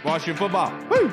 Washington football. Woo!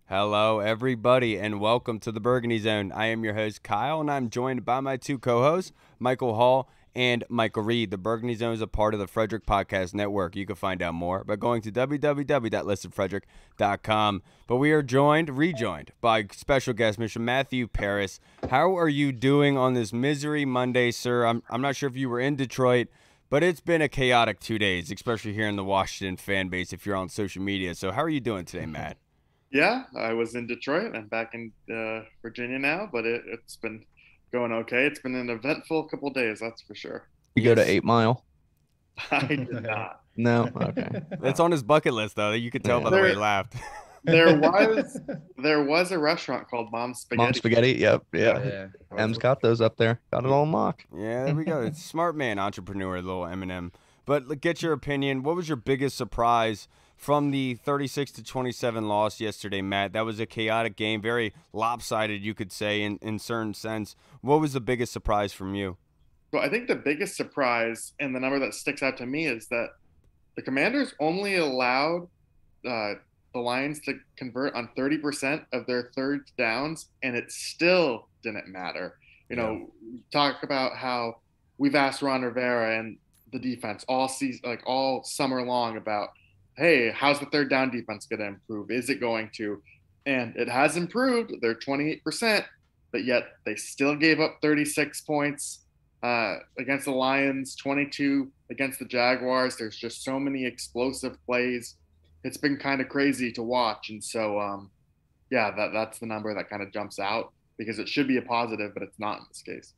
Hello, everybody, and welcome to the Burgundy Zone. I am your host, Kyle, and I'm joined by my two co-hosts, Michael Hall and Michael Reed. The Burgundy Zone is a part of the Frederick Podcast Network. You can find out more by going to www.listenfrederick.com. But we are rejoined by special guest, Mr. Matthew Paris. How are you doing on this Misery Monday, sir? I'm not sure if you were in Detroit, but it's been a chaotic 2 days, especially here in the Washington fan base if you're on social media. So how are you doing today, Matt? Yeah, I was in Detroit. I'm back in Virginia now, but it's been going okay. It's been an eventful couple days, that's for sure. You go to 8 Mile? I did not. No? Okay. It's on his bucket list, though. You could tell by the way he laughed. There was a restaurant called Mom's Spaghetti. Mom's Spaghetti, yep. Yeah. M's got those up there. Got it all in lock. Yeah, there we go. It's smart man, entrepreneur, little Eminem. But get your opinion. What was your biggest surprise from the 36-27 loss yesterday, Matt? That was a chaotic game, very lopsided, you could say, in certain sense. What was the biggest surprise from you? Well, I think the biggest surprise and the number that sticks out to me is that the Commanders only allowed the Lions to convert on 30% of their third downs, and it still didn't matter. Talk about how we've asked Ron Rivera and the defense all season, like all summer long, about, hey, how's the third down defense going to improve? Is it going to? And it has improved. They're 28%, but yet they still gave up 36 points against the Lions, 22 against the Jaguars. There's just so many explosive plays. It's been kind of crazy to watch. And so, that's the number that kind of jumps out because it should be a positive, but it's not in this case.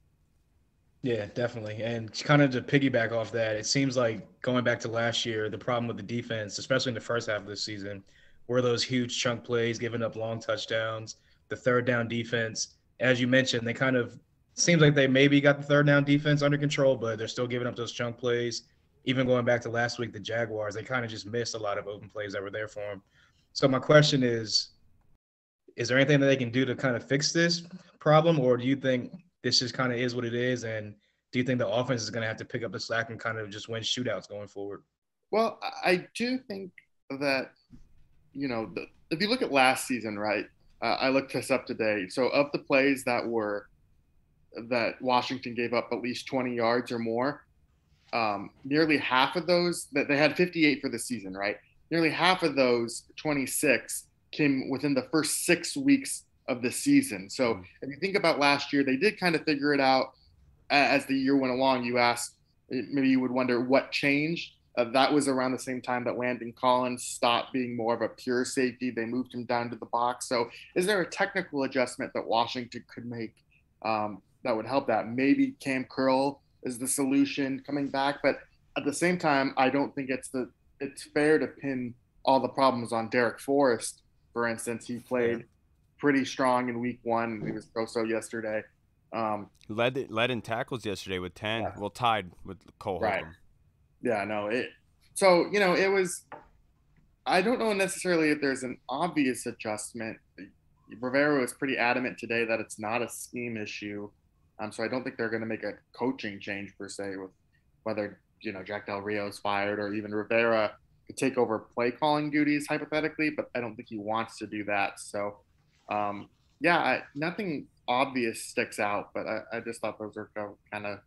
Yeah, definitely. And kind of to piggyback off that, it seems like going back to last year, the problem with the defense, especially in the first half of the season, were those huge chunk plays, giving up long touchdowns, the third down defense. As you mentioned, they kind of seems like they maybe got the third down defense under control, but they're still giving up those chunk plays. Even going back to last week, the Jaguars, they kind of just missed a lot of open plays that were there for them. So my question is there anything that they can do to kind of fix this problem, or do you think this just kind of is what it is? And do you think the offense is going to have to pick up the slack and kind of just win shootouts going forward? Well, I do think that, if you look at last season, right, I looked this up today. So of the plays that Washington gave up at least 20 yards or more, nearly half of those, that they had 58 for the season, right? Nearly half of those 26 came within the first 6 weeks of the season. So if you think about last year, they did kind of figure it out as the year went along. You asked, maybe you would wonder what changed. That was around the same time that Landon Collins stopped being more of a pure safety. They moved him down to the box. So is there a technical adjustment that Washington could make that would help that? Maybe Cam Curl is the solution coming back. But at the same time, I don't think it's fair to pin all the problems on Derek Forrest. For instance, he played pretty strong in week one. He was so yesterday. Led in tackles yesterday with 10. Yeah. Well, tied with Cole. Right. Holcomb. Yeah, no. It was – I don't know necessarily if there's an obvious adjustment. Rivera was pretty adamant today that it's not a scheme issue. So I don't think they're going to make a coaching change per se with whether, Jack Del Rio's fired or even Rivera could take over play calling duties hypothetically, but I don't think he wants to do that. So, nothing obvious sticks out, but I just thought those were kind of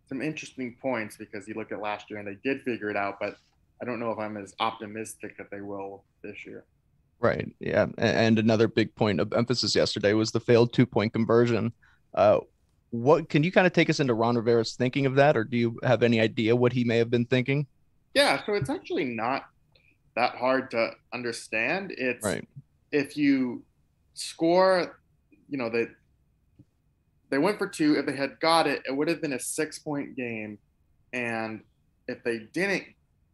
some interesting points because you look at last year and they did figure it out, but I don't know if I'm as optimistic that they will this year. Right. Yeah. And another big point of emphasis yesterday was the failed 2-point conversion. What can you kind of take us into Ron Rivera's thinking of that, or do you have any idea what he may have been thinking? Yeah. So it's actually not that hard to understand. It's right. If you score, they went for 2. If they had got it, it would have been a 6-point game. And if they didn't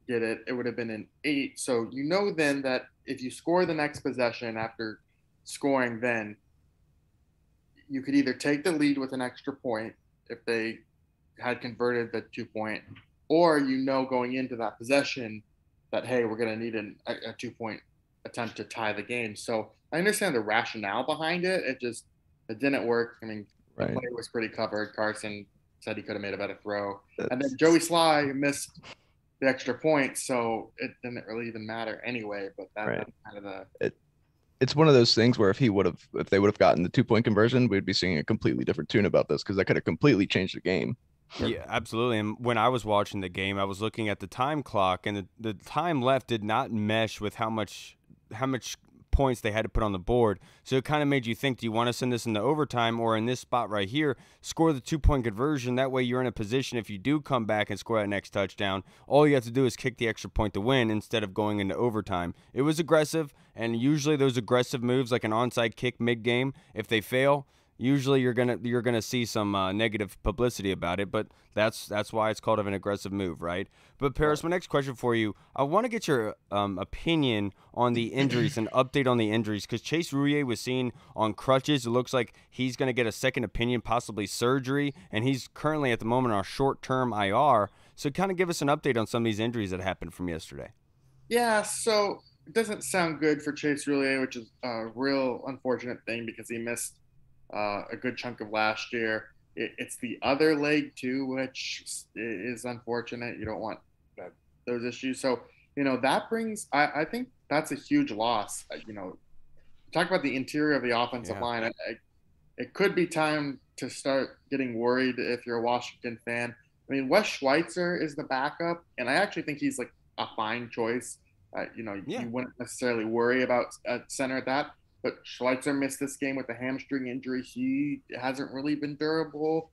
get it, it would have been an 8. So then that if you score the next possession after scoring, then you could either take the lead with an extra point if they had converted the 2-point, or going into that possession that, hey, we're going to need a 2-point attempt to tie the game. So I understand the rationale behind it. It didn't work. I mean, the Right. play was pretty covered. Carson said he could have made a better throw. And then That's- Joey Sly missed the extra point, so it didn't really even matter anyway. But Right. that's kind of the It's one of those things where if they would have gotten the 2-point conversion, we'd be singing a completely different tune about this because that could have completely changed the game. Yeah, absolutely. And when I was watching the game, I was looking at the time clock, and the time left did not mesh with how much points they had to put on the board. So it kind of made you think, do you want to send this into overtime, or in this spot right here, score the 2-point conversion? That way you're in a position, if you do come back and score that next touchdown, all you have to do is kick the extra point to win instead of going into overtime. It was aggressive, and usually those aggressive moves, like an onside kick mid-game, if they fail, usually you're gonna see some negative publicity about it, but that's why it's called an aggressive move, right? But Paris, my next question for you, I want to get your opinion on the injuries and update on the injuries, because Chase Rouillet was seen on crutches. It looks like he's going to get a second opinion, possibly surgery, and he's currently at the moment on short-term IR. So kind of give us an update on some of these injuries that happened from yesterday. Yeah, so it doesn't sound good for Chase Rouillet, which is a real unfortunate thing because he missed a good chunk of last year. It's the other leg too, which is unfortunate. You don't want those issues. So, that brings, I think that's a huge loss. Talk about the interior of the offensive line. It could be time to start getting worried if you're a Washington fan. I mean, Wes Schweitzer is the backup, and I actually think he's like a fine choice. You wouldn't necessarily worry about center at that. But Schweitzer missed this game with a hamstring injury. He hasn't really been durable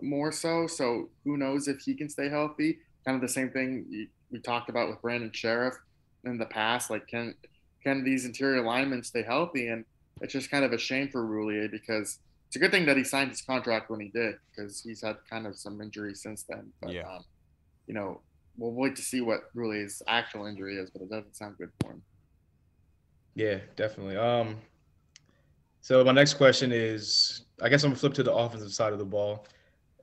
more so. So who knows if he can stay healthy? Kind of the same thing we talked about with Brandon Sheriff in the past. Like, can these interior linemen stay healthy? And it's just kind of a shame for Rouillet because it's a good thing that he signed his contract when he did because he's had kind of some injuries since then. But, we'll wait to see what Rouillet's actual injury is, but it doesn't sound good for him. Yeah, definitely. So my next question is, I guess I'm gonna flip to the offensive side of the ball.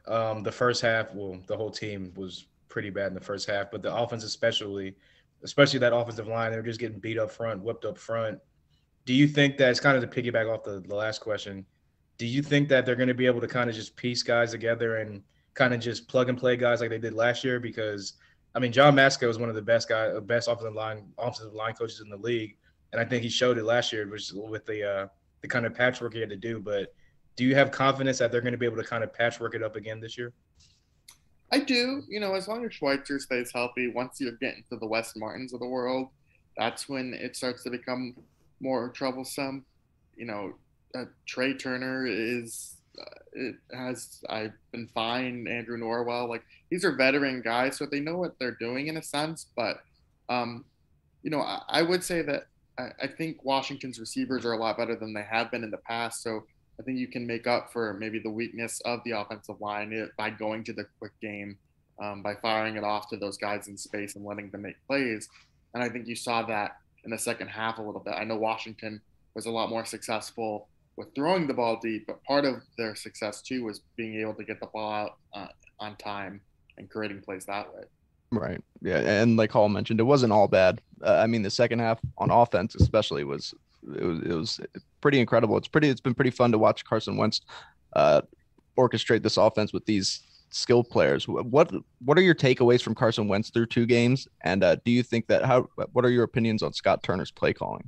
The first half, well, the whole team was pretty bad in the first half, but the offense especially that offensive line, they were just getting beat up front, whipped up front. Do you think that, it's kind of to piggyback off the last question, do you think that they're going to be able to kind of just piece guys together and kind of just plug and play guys like they did last year? Because, I mean, John Masco is one of the best offensive line coaches in the league. And I think he showed it last year, which with the kind of patchwork he had to do. But do you have confidence that they're going to be able to kind of patchwork it up again this year? I do. As long as Schweitzer stays healthy, once you're getting to the Wes Martins of the world, that's when it starts to become more troublesome. Trey Turner I've been fine. Andrew Norwell, like, these are veteran guys, so they know what they're doing in a sense. But, I would say that I think Washington's receivers are a lot better than they have been in the past. So I think you can make up for maybe the weakness of the offensive line by going to the quick game, by firing it off to those guys in space and letting them make plays. And I think you saw that in the second half a little bit. I know Washington was a lot more successful with throwing the ball deep, but part of their success too was being able to get the ball out on time and creating plays that way. Right. Yeah. And like Hall mentioned, it wasn't all bad. I mean, the second half on offense, especially, was pretty incredible. It's been pretty fun to watch Carson Wentz orchestrate this offense with these skilled players. What are your takeaways from Carson Wentz through 2 games? And do you think what are your opinions on Scott Turner's play calling?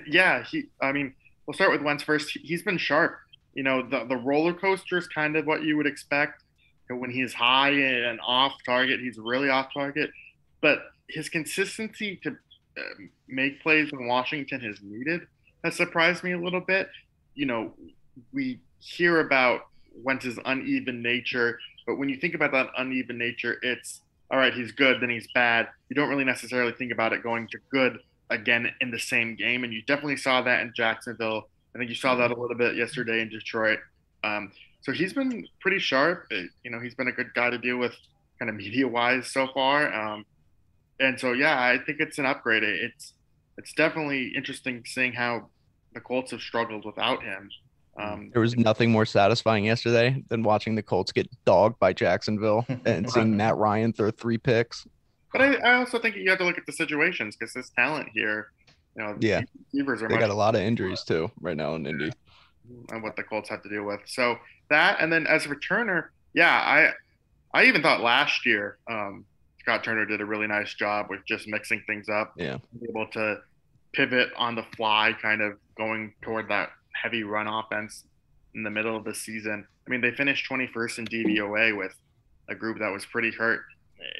Yeah. We'll start with Wentz first. He's been sharp. The roller coaster is kind of what you would expect. When he's high and off target, he's really off target. But his consistency to make plays when Washington has needed has surprised me a little bit. We hear about Wentz's uneven nature, but when you think about that uneven nature, it's, all right, he's good, then he's bad. You don't really necessarily think about it going to good again in the same game. And you definitely saw that in Jacksonville. I think you saw that a little bit yesterday in Detroit. So he's been pretty sharp. He's been a good guy to deal with kind of media-wise so far. And so, yeah, I think it's an upgrade. It's definitely interesting seeing how the Colts have struggled without him. There was nothing more satisfying yesterday than watching the Colts get dogged by Jacksonville and seeing Matt Ryan throw 3 picks. But I also think you have to look at the situations because his talent here Yeah, receivers are they much got a lot of injuries too right now in Indy. and what the Colts have to deal with. So that, and then as a returner, yeah, I even thought last year Scott Turner did a really nice job with just mixing things up, Yeah, able to pivot on the fly, kind of going toward that heavy run offense in the middle of the season. I mean, they finished 21st in DVOA with a group that was pretty hurt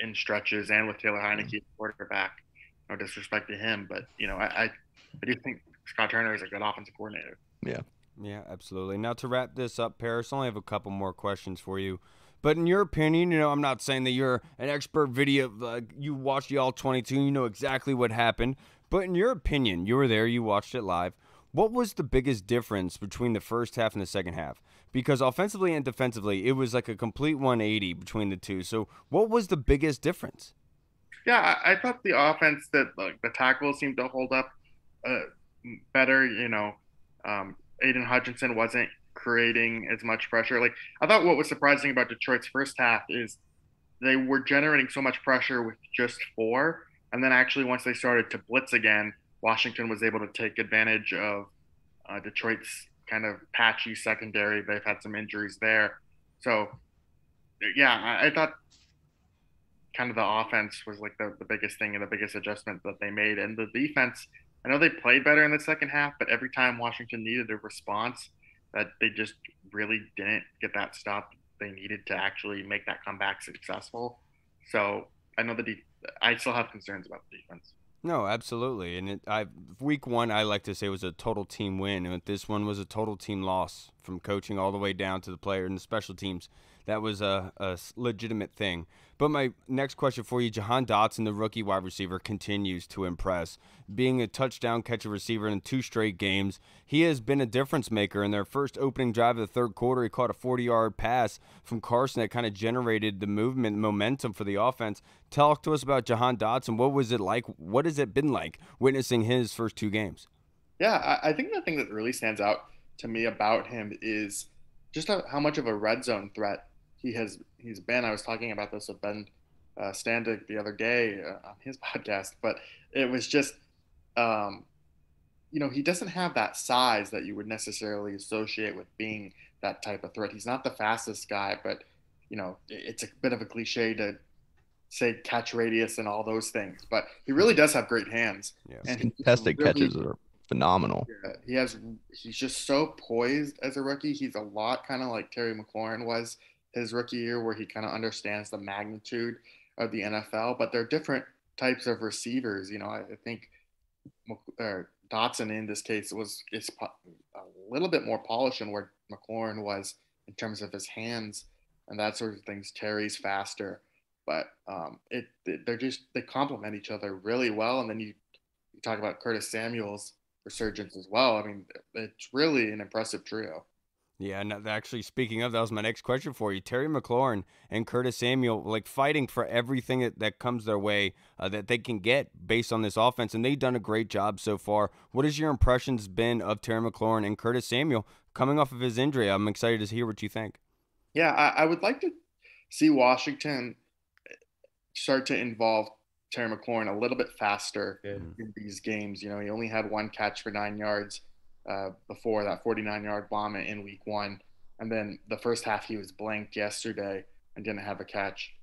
in stretches, and with Taylor Heineke quarterback. No disrespect to him, but I do think Scott Turner is a good offensive coordinator. yeah. Yeah, absolutely. Now, to wrap this up, Paris, I only have a couple more questions for you. But in your opinion, I'm not saying that you're an expert video, you watched the All-22, you know exactly what happened. But in your opinion, you were there, you watched it live. What was the biggest difference between the first half and the second half? Because offensively and defensively, it was like a complete 180 between the two. So what was the biggest difference? Yeah, I thought the offense, that the tackles seemed to hold up better. Aiden Hutchinson wasn't creating as much pressure. Like, I thought what was surprising about Detroit's first half is they were generating so much pressure with just 4, and then actually once they started to blitz again, Washington was able to take advantage of Detroit's kind of patchy secondary. They've had some injuries there, so yeah, I thought kind of the offense was like the biggest thing and the biggest adjustment that they made, and the defense. I know they played better in the second half, but every time Washington needed a response, that they just really didn't get that stop they needed to actually make that comeback successful. So I know I still have concerns about the defense. No, absolutely. And week 1, I like to say, was a total team win. And this one was a total team loss, from coaching all the way down to the player and the special teams. That was a legitimate thing. But my next question for you, Jahan Dodson, the rookie wide receiver, continues to impress. Being a touchdown catcher receiver in 2 straight games, he has been a difference maker. In their first opening drive of the third quarter, he caught a 40-yard pass from Carson that kind of generated the movement, momentum for the offense. Talk to us about Jahan Dodson. What was it like? What has it been like witnessing his first 2 games? Yeah, I think the thing that really stands out to me about him is just how much of a red zone threat he's been. I was talking about this with Ben Standig the other day on his podcast, but it was just, he doesn't have that size that you would necessarily associate with being that type of threat. He's not the fastest guy, but it's a bit of a cliche to say catch radius and all those things, but he really does have great hands. Yeah. And contested catches are phenomenal. Yeah, he's just so poised as a rookie. He's a lot kind of like Terry McLaurin was his rookie year, where he kind of understands the magnitude of the NFL, but they're different types of receivers. I think Dodson in this case is a little bit more polished than where McLaurin was in terms of his hands and that sort of things. Terry's faster, but they complement each other really well. And then you talk about Curtis Samuel's resurgence as well. I mean, it's really an impressive trio. Yeah, and actually, speaking of, that was my next question for you. Terry McLaurin and Curtis Samuel, like, fighting for everything that comes their way that they can get based on this offense, and they've done a great job so far. What has your impressions been of Terry McLaurin and Curtis Samuel coming off of his injury? I'm excited to hear what you think. Yeah, I would like to see Washington start to involve Terry McLaurin a little bit faster in these games. He only had 1 catch for 9 yards before that 49-yard bomb in week 1. And then the first half he was blanked yesterday and didn't have a catch.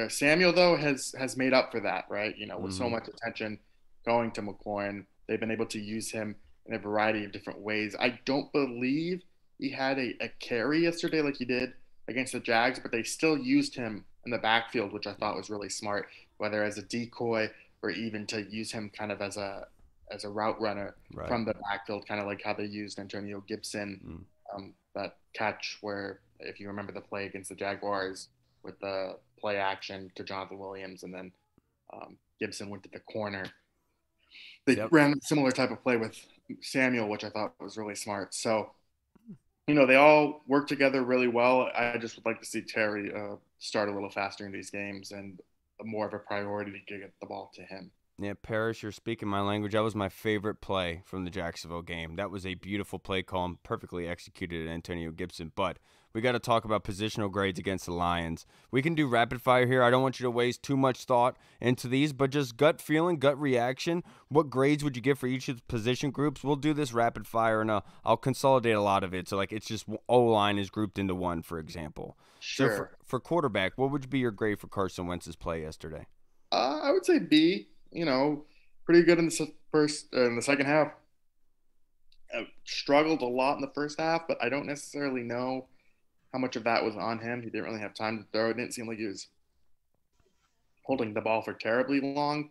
Samuel, though, has made up for that, right? With so much attention going to McLaurin, they've been able to use him in a variety of different ways. I don't believe he had a carry yesterday like he did against the Jags, but they still used him in the backfield, which I thought was really smart, whether as a decoy or even to use him kind of as a route runner from the backfield, kind of like how they used Antonio Gibson, that catch where, if you remember the play against the Jaguars with the play action to Jonathan Williams, and then Gibson went to the corner. They ran a similar type of play with Samuel, which I thought was really smart. So, they all work together really well. I just would like to see Terry start a little faster in these games and more of a priority to get the ball to him. Yeah, Parrish, you're speaking my language. That was my favorite play from the Jacksonville game. That was a beautiful play call and perfectly executed at Antonio Gibson. But we got to talk about positional grades against the Lions. We can do rapid fire here. I don't want you to waste too much thought into these, but just gut feeling, gut reaction. What grades would you give for each of the position groups? We'll do this rapid fire, and I'll consolidate a lot of it. So, like, it's just O-line is grouped into one, for example. Sure. So, for quarterback, what would be your grade for Carson Wentz's play yesterday? I would say B. Pretty good in the second half. Struggled a lot in the first half, but I don't necessarily know how much of that was on him. He didn't really have time to throw. It didn't seem like he was holding the ball for terribly long.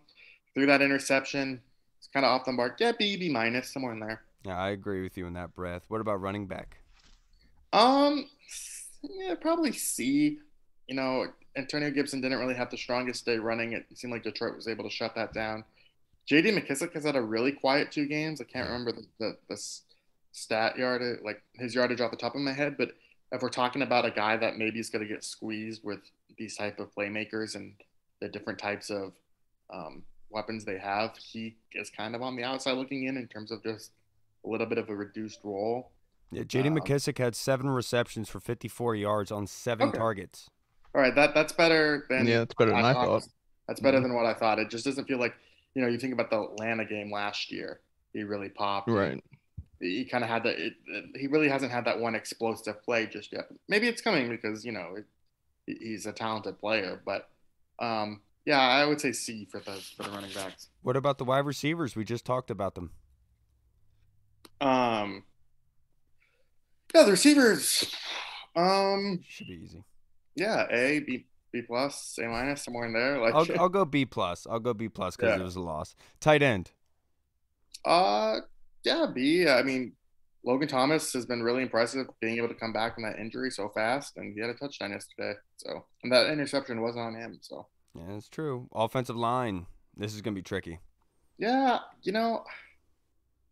Threw that interception. It's kind of off the mark. Yeah, B minus, somewhere in there. Yeah, I agree with you in that breath. What about running back? Yeah, probably C. Antonio Gibson didn't really have the strongest day running. It seemed like Detroit was able to shut that down. J.D. McKissick has had a really quiet 2 games. I can't remember the stat yard, like his yardage off the top of my head. But if we're talking about a guy that maybe is going to get squeezed with these type of playmakers and the different types of weapons they have, he is kind of on the outside looking in terms of just a little bit of a reduced role. Yeah, J.D. McKissick had 7 receptions for 54 yards on 7 targets. All right, that's better than it's better than I thought. That's better than what I thought. It just doesn't feel like, you think about the Atlanta game last year. He really popped. Right. He kind of had he really hasn't had that one explosive play just yet. Maybe it's coming because, he's a talented player. But, yeah, I would say C for the running backs. What about the wide receivers? We just talked about them. Yeah, the receivers. Should be easy. Yeah, A, B plus, A minus, somewhere in there. Like I'll go B plus. I'll go B plus because it was a loss. Tight end. Yeah, B. I mean, Logan Thomas has been really impressive being able to come back from that injury so fast, and he had a touchdown yesterday. So, and that interception was on him. So. Yeah, that's true. Offensive line. This is gonna be tricky. Yeah,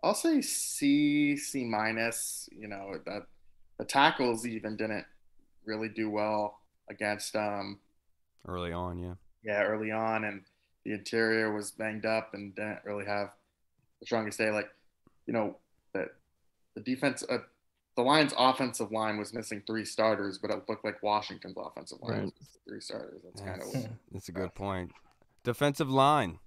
I'll say C minus. That the tackles even didn't really do well against early on, yeah. Yeah, early on, and the interior was banged up and didn't really have the strongest day. Like, that the defense, the Lions' offensive line was missing 3 starters, but it looked like Washington's offensive line was missing 3 starters. That's kind of that's a good point. Defensive line.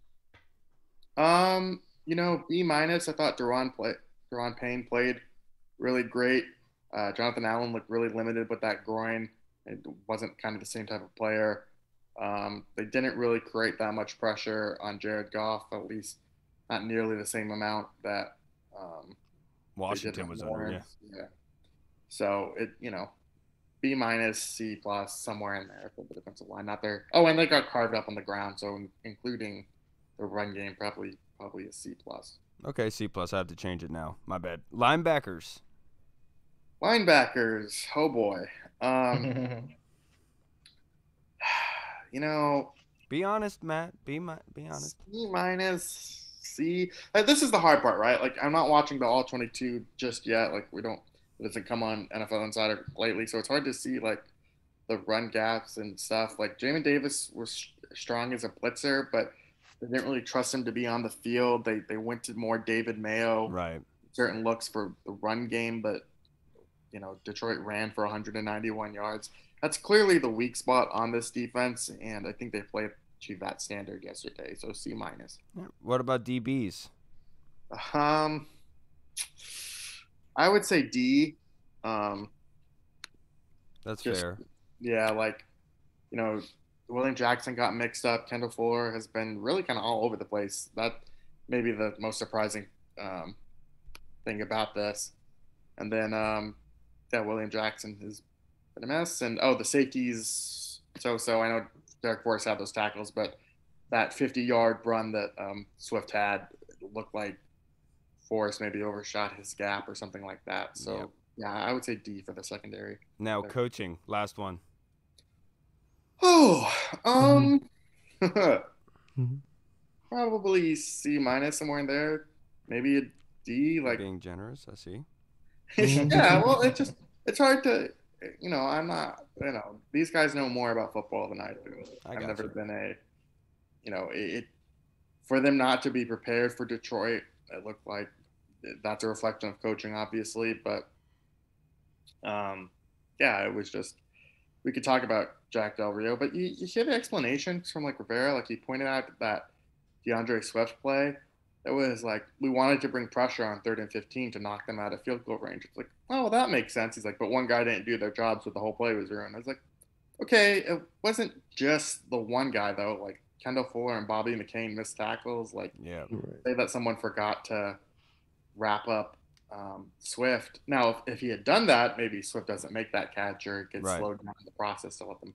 B minus. I thought Deron Payne played really great. Jonathan Allen looked really limited with that groin. It wasn't kind of the same type of player. They didn't really create that much pressure on Jared Goff, at least not nearly the same amount that Washington was under. Yeah. So B minus, C plus, somewhere in there for the defensive line. Not there. Oh, and they got carved up on the ground, so including the run game, probably a C plus. Okay, C plus. I have to change it now. My bad. Linebackers. Oh boy. Be honest, Matt. Be honest. C minus, C. This is the hard part, right? Like, I'm not watching the All 22 just yet. Like, it doesn't come on NFL Insider lately, so it's hard to see like the run gaps and stuff. Like, Jamin Davis was strong as a blitzer, but they didn't really trust him to be on the field. They went to more David Mayo, right? Certain looks for the run game, but Detroit ran for 191 yards. That's clearly the weak spot on this defense, and I think they played to that standard yesterday. So C minus. What about DBs? I would say D. That's fair. Yeah, William Jackson got mixed up. Kendall Fuller has been really kind of all over the place. That may be the most surprising thing about this. And then, William Jackson has been a mess. And, the safeties, so. I know Derek Forrest had those tackles, but that 50-yard run that Swift had looked like Forrest maybe overshot his gap or something like that. So, yeah, I would say D for the secondary. Now, coaching, last one. Probably C minus, somewhere in there. Maybe a D. Like, being generous, I see. Yeah, well, it's hard to, I'm not, these guys know more about football than I do. I've never been for them not to be prepared for Detroit, it looked like that's a reflection of coaching, obviously, but yeah, it was just, we could talk about Jack Del Rio, but you hear the explanations from like Rivera, like he pointed out that DeAndre Swift play, that was like, we wanted to bring pressure on 3rd and 15 to knock them out of field goal range. It's like, oh, well, that makes sense. He's like, but one guy didn't do their job, so the whole play was ruined. I was like, okay, it wasn't just the one guy though. Like Kendall Fuller and Bobby McCain missed tackles. Like, Yeah. say that someone forgot to wrap up Swift. Now, if he had done that, maybe Swift doesn't make that catch or gets Right. slowed down in the process to let them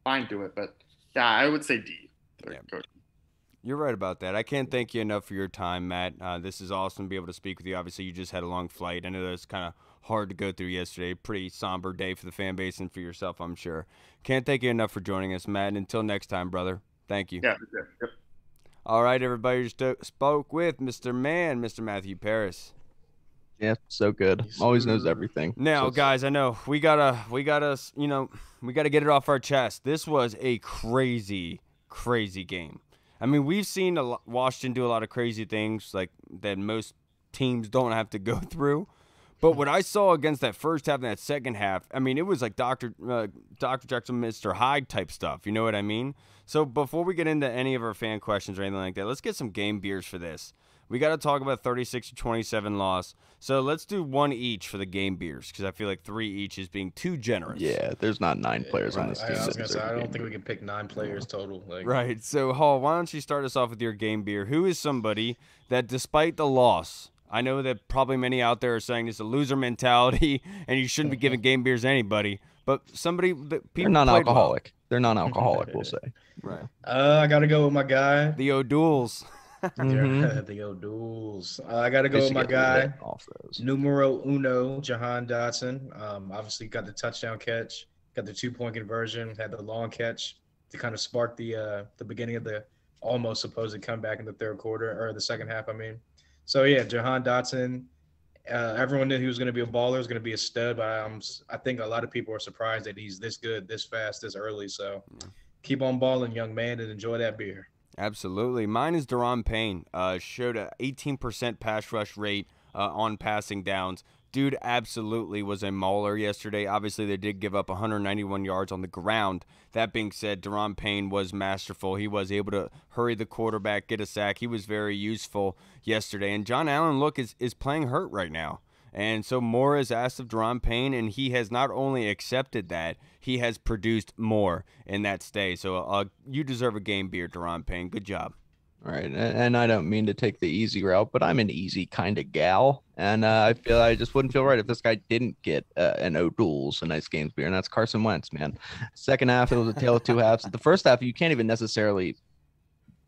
fine do it. But yeah, I would say D. Yeah. You're right about that. I can't thank you enough for your time, Matt. This is awesome to be able to speak with you. Obviously, you just had a long flight. I know that was kind of hard to go through yesterday. Pretty somber day for the fan base and for yourself, I'm sure. Can't thank you enough for joining us, Matt. And until next time, brother. Thank you. Yeah. Yep. All right, everybody. Just spoke with Mr. Matthew Paris. Yeah, so good. Always knows everything. Now, guys, I know we gotta get it off our chest. This was a crazy game. I mean, we've seen Washington do a lot of crazy things like that most teams don't have to go through. But what I saw against that first half and that second half, I mean, it was like Dr. Jackson, Mr. Hyde type stuff. You know what I mean? So before we get into any of our fan questions or anything like that, let's get some game beers for this. We got to talk about 36-27 loss. So let's do one each for the game beers because I feel like 3 each is being too generous. Yeah, there's not 9 players on this team. I was gonna say, I don't think we can pick 9 players total. Like. Right. So, Hall, why don't you start us off with your game beer? Who is somebody that, despite the loss, I know that probably many out there are saying it's a loser mentality and you shouldn't be giving game beers to anybody, but somebody that people They're non-alcoholic. Well. They're non-alcoholic, we'll say. Right. I got to go with my guy. The O'Douls. The O'Douls. I got to go with my guy, numero uno, Jahan Dodson. Obviously got the touchdown catch, got the 2-point conversion, had the long catch to kind of spark the beginning of the almost supposed comeback in the third quarter, or the second half, I mean. So, yeah, Jahan Dodson, everyone knew he was going to be a baller, was going to be a stud, but I think a lot of people are surprised that he's this good, this fast, this early. So keep on balling, young man, and enjoy that beer. Absolutely. Mine is Daron Payne. Showed an 18% pass rush rate on passing downs. Dude absolutely was a mauler yesterday. Obviously, they did give up 191 yards on the ground. That being said, Daron Payne was masterful. He was able to hurry the quarterback, get a sack. He was very useful yesterday. And John Allen, look, is playing hurt right now. And so more is asked of Daron Payne, and he has not only accepted that, he has produced more in that stay. So you deserve a game beer, Daron Payne. Good job. All right, and I don't mean to take the easy route, but I'm an easy kind of gal, and I feel I just wouldn't feel right if this guy didn't get an O'Douls, a nice games beer, and that's Carson Wentz, man. Second half, it was a tale of 2 halves. The first half, you can't even necessarily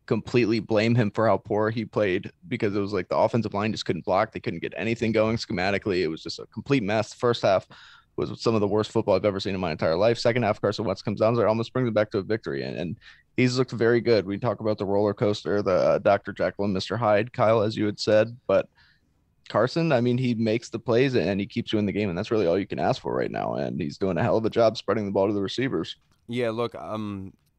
completely blame him for how poor he played because it was like the offensive line just couldn't block. They couldn't get anything going schematically. It was just a complete mess. First half was some of the worst football I've ever seen in my entire life. Second half, Carson Wentz comes down there, almost brings it back to a victory, and he's looked very good. We talk about the roller coaster, the Dr. Jekyll and Mr. Hyde, Kyle, as you had said, but Carson, I mean, he makes the plays and he keeps you in the game, and that's really all you can ask for right now, and he's doing a hell of a job spreading the ball to the receivers. Yeah, look,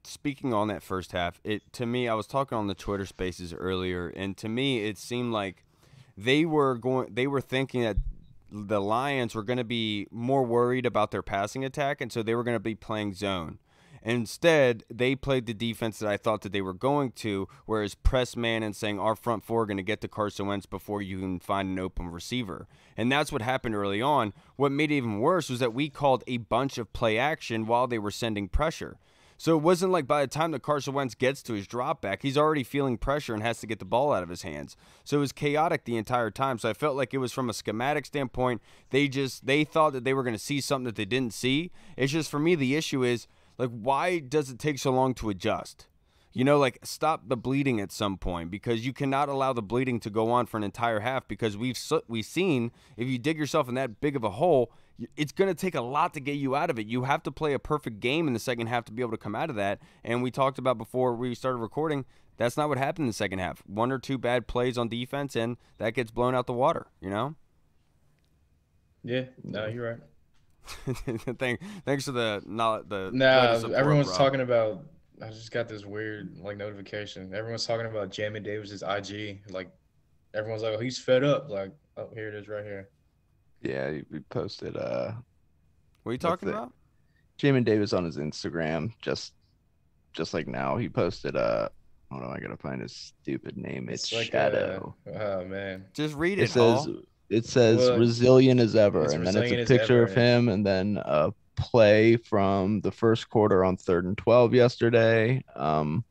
speaking on that first half, to me, I was talking on the Twitter Spaces earlier, and to me, it seemed like they were thinking that the Lions were going to be more worried about their passing attack, and so they were going to be playing zone. Instead, they played the defense that I thought that they were going to, whereas press man and saying our front four are going to get to Carson Wentz before you can find an open receiver. And that's what happened early on. What made it even worse was that we called a bunch of play action while they were sending pressure. So it wasn't like by the time that Carson Wentz gets to his drop back, he's already feeling pressure and has to get the ball out of his hands. So it was chaotic the entire time. So I felt like it was from a schematic standpoint. They thought that they were going to see something that they didn't see. It's just, for me, the issue is, like, why does it take so long to adjust? You know, like, stop the bleeding at some point, because you cannot allow the bleeding to go on for an entire half, because we've seen if you dig yourself in that big of a hole, it's going to take a lot to get you out of it. You have to play a perfect game in the second half to be able to come out of that. And we talked about before we started recording, that's not what happened in the second half. 1 or 2 bad plays on defense, and that gets blown out the water, you know? Yeah, no, you're right. Thanks for the everyone's bro. talking about, I just got this weird notification. Everyone's talking about Jamie Davis's IG. Like, everyone's like, oh, he's fed up. Like, oh, here it is right here. Yeah, we posted What are you talking about? Jamin Davis on his Instagram, just like now, he posted hold on, I gotta find his stupid name. It's like Shadow. Oh man. Just read It says Hall. Well, resilient as ever, and then it's a picture of him, and then a play from the first quarter on 3rd and 12 yesterday. And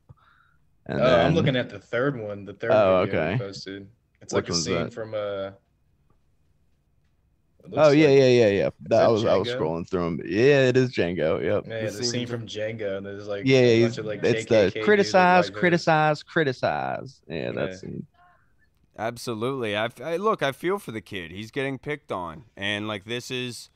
then, I'm looking at the third one. The third video he posted. It's like a scene from yeah. I was scrolling through them. Yeah, it is Django. Yep. Yeah, the scene from Django, and there's like a bunch of like it's KKK the criticize. Yeah, that scene. Absolutely. I feel for the kid. He's getting picked on, and like this is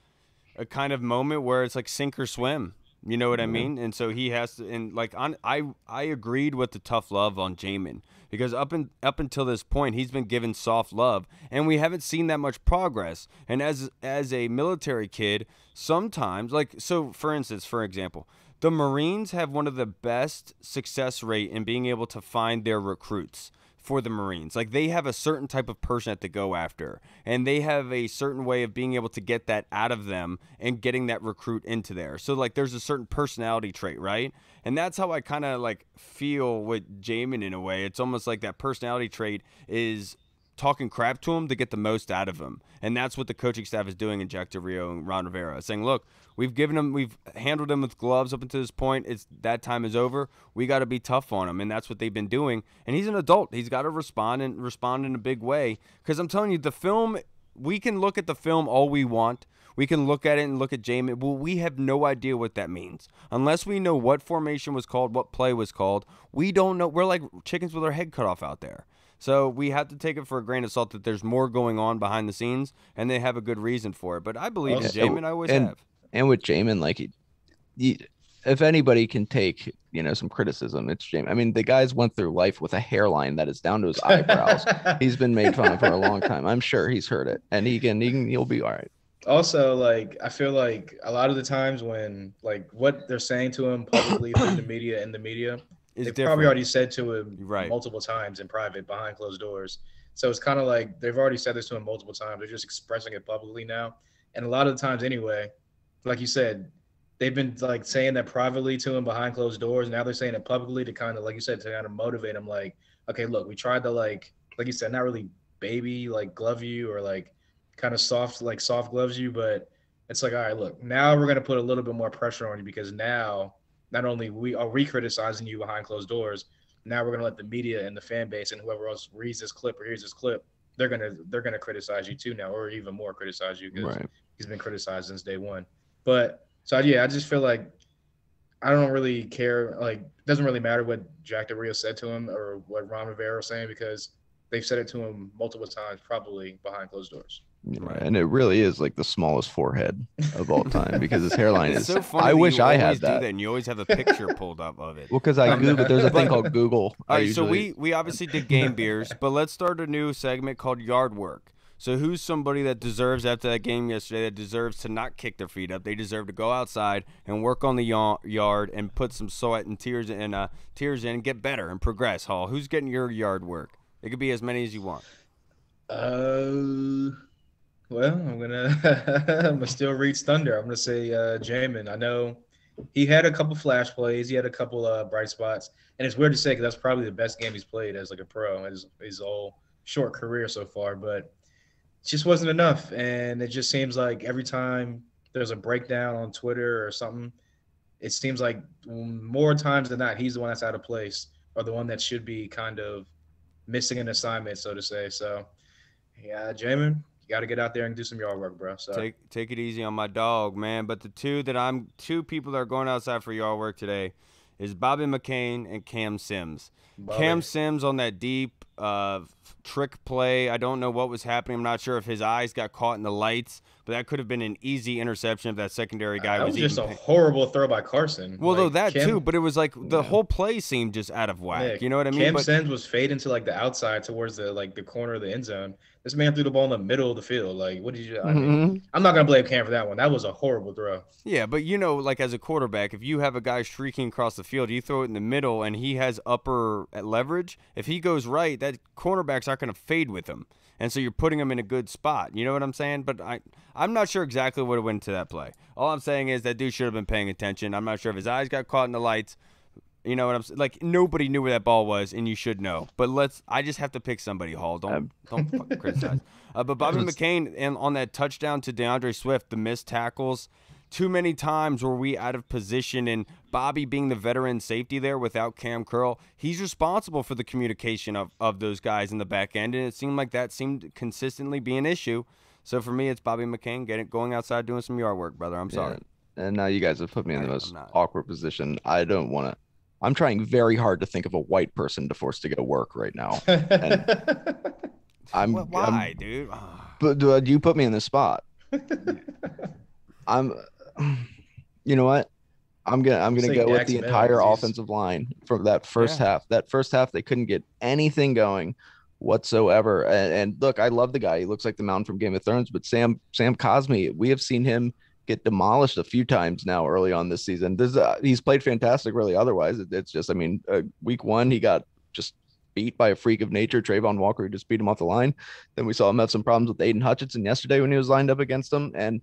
a kind of moment where it's like sink or swim. You know what I mean? And so he has to. And like I agreed with the tough love on Jamin, because up until this point he's been given soft love, and we haven't seen that much progress. And as a military kid, sometimes for example, the Marines have one of the best success rate in being able to find their recruits. For the Marines, like they have a certain type of person that they go after, and they have a certain way of being able to get that out of them and getting that recruit into there. So like there's a certain personality trait, right? And that's how I kind of like feel with Jamin in a way. It's almost like that personality trait is talking crap to him to get the most out of him. And that's what the coaching staff is doing in Jack Del Rio and Ron Rivera, saying, look, we've handled him with gloves up until this point. That time is over. We got to be tough on him. And that's what they've been doing. And he's an adult. He's got to respond in a big way. Because I'm telling you, the film, we can look at the film all we want. We can look at it and look at Jamin. Well, we have no idea what that means. Unless we know what formation was called, what play was called, we don't know. We're like chickens with our head cut off out there. So we have to take it for a grain of salt that there's more going on behind the scenes, and they have a good reason for it. But I believe in Jamin. I always have. And with Jamin, like, if anybody can take, some criticism, it's Jamin. I mean, the guy's went through life with a hairline that is down to his eyebrows. He's been made fun of for a long time. I'm sure he's heard it, and he'll be all right. Also, like, I feel like a lot of the times when, like, what they're saying to him publicly through the media and the media, they've probably already said to him multiple times in private behind closed doors. So it's kind of like they've already said this to him multiple times. They're just expressing it publicly now. And a lot of the times anyway, like you said, they've been like saying that privately to him behind closed doors. Now they're saying it publicly to kind of, like you said, to kind of motivate him. Like, okay, look, we tried to like you said, not really baby, like glove you or like kind of soft gloves you. But it's like, all right, look, now we're going to put a little bit more pressure on you, because now not only are we criticizing you behind closed doors, now we're gonna let the media and the fan base and whoever else reads this clip or hears this clip, they're gonna criticize you too now, or even more criticize you, because he's been criticized since day one. But so yeah, I just feel like I don't really care. Like, it doesn't really matter what Jack Del Rio said to him or what Ron Rivera was saying, because they've said it to him multiple times, probably behind closed doors. Right. And it really is like the smallest forehead of all time, because his hairline is so funny. I wish I had that. And you always have a picture pulled up of it. Well, because I Googled, there's a thing called Google. All right, so we obviously did Game Beers, but let's start a new segment called Yard Work. So who's somebody that deserves, after that game yesterday, that deserves to not kick their feet up? They deserve to go outside and work on the yard and put some sweat and tears in and get better and progress. Hall, who's getting your yard work? It could be as many as you want. Well, I'm gonna still reach thunder. I'm gonna say Jamin. I know he had a couple flash plays. He had a couple bright spots, and it's weird to say because that's probably the best game he's played as like a pro his whole short career so far. But it just wasn't enough, and it just seems like every time there's a breakdown on Twitter or something, it seems like more times than not he's the one that's out of place or the one that should be kind of missing an assignment, so to say. So, yeah, Jamin, got to get out there and do some yard work, bro. So take it easy on my dog, man. But the two people that are going outside for yard work today is Bobby Mccain and Cam Sims. Cam Sims on that deep trick play. I don't know what was happening. I'm not sure if his eyes got caught in the lights, but that could have been an easy interception if that secondary guy was just a horrible throw by Carson. Well, though that too, but it was like the whole play seemed just out of whack. Yeah, you know what I mean? Cam Sims was fading to like the outside towards the corner of the end zone. This man threw the ball in the middle of the field. Like, what did you? I mean, I'm not gonna blame Cam for that one. That was a horrible throw. Yeah, but like as a quarterback, if you have a guy streaking across the field, you throw it in the middle, and he has upper leverage. If he goes right, that cornerbacks aren't gonna fade with him. And so you're putting him in a good spot. You know what I'm saying? But I'm not sure exactly what went into that play. All I'm saying is that dude should have been paying attention. I'm not sure if his eyes got caught in the lights. You know what I'm saying? Like, nobody knew where that ball was, and you should know. But I just have to pick somebody, Hall. Don't fucking criticize. But Bobby McCain, and on that touchdown to DeAndre Swift, the missed tackles, too many times were we out of position, and Bobby being the veteran safety there without Cam Curl, he's responsible for the communication of those guys in the back end, and it seemed like that seemed consistently be an issue. So for me, it's Bobby McCain going outside doing some yard work, brother. I'm sorry. Yeah. And now you guys have put me in the most awkward position. I don't want to. I'm trying very hard to think of a white person to force to go work right now. And why, dude? But you put me in the spot. You know what? I'm gonna go with the entire offensive line from that first half. That first half, they couldn't get anything whatsoever. And look, I love the guy. He looks like the Mountain from Game of Thrones. But Sam Cosmi, we have seen him get demolished a few times now early on this season. He's played fantastic, really. Otherwise, it's just, week 1 he got just beat by a freak of nature, Trayvon Walker, who just beat him off the line. Then we saw him have some problems with Aiden Hutchinson yesterday when he was lined up against him. And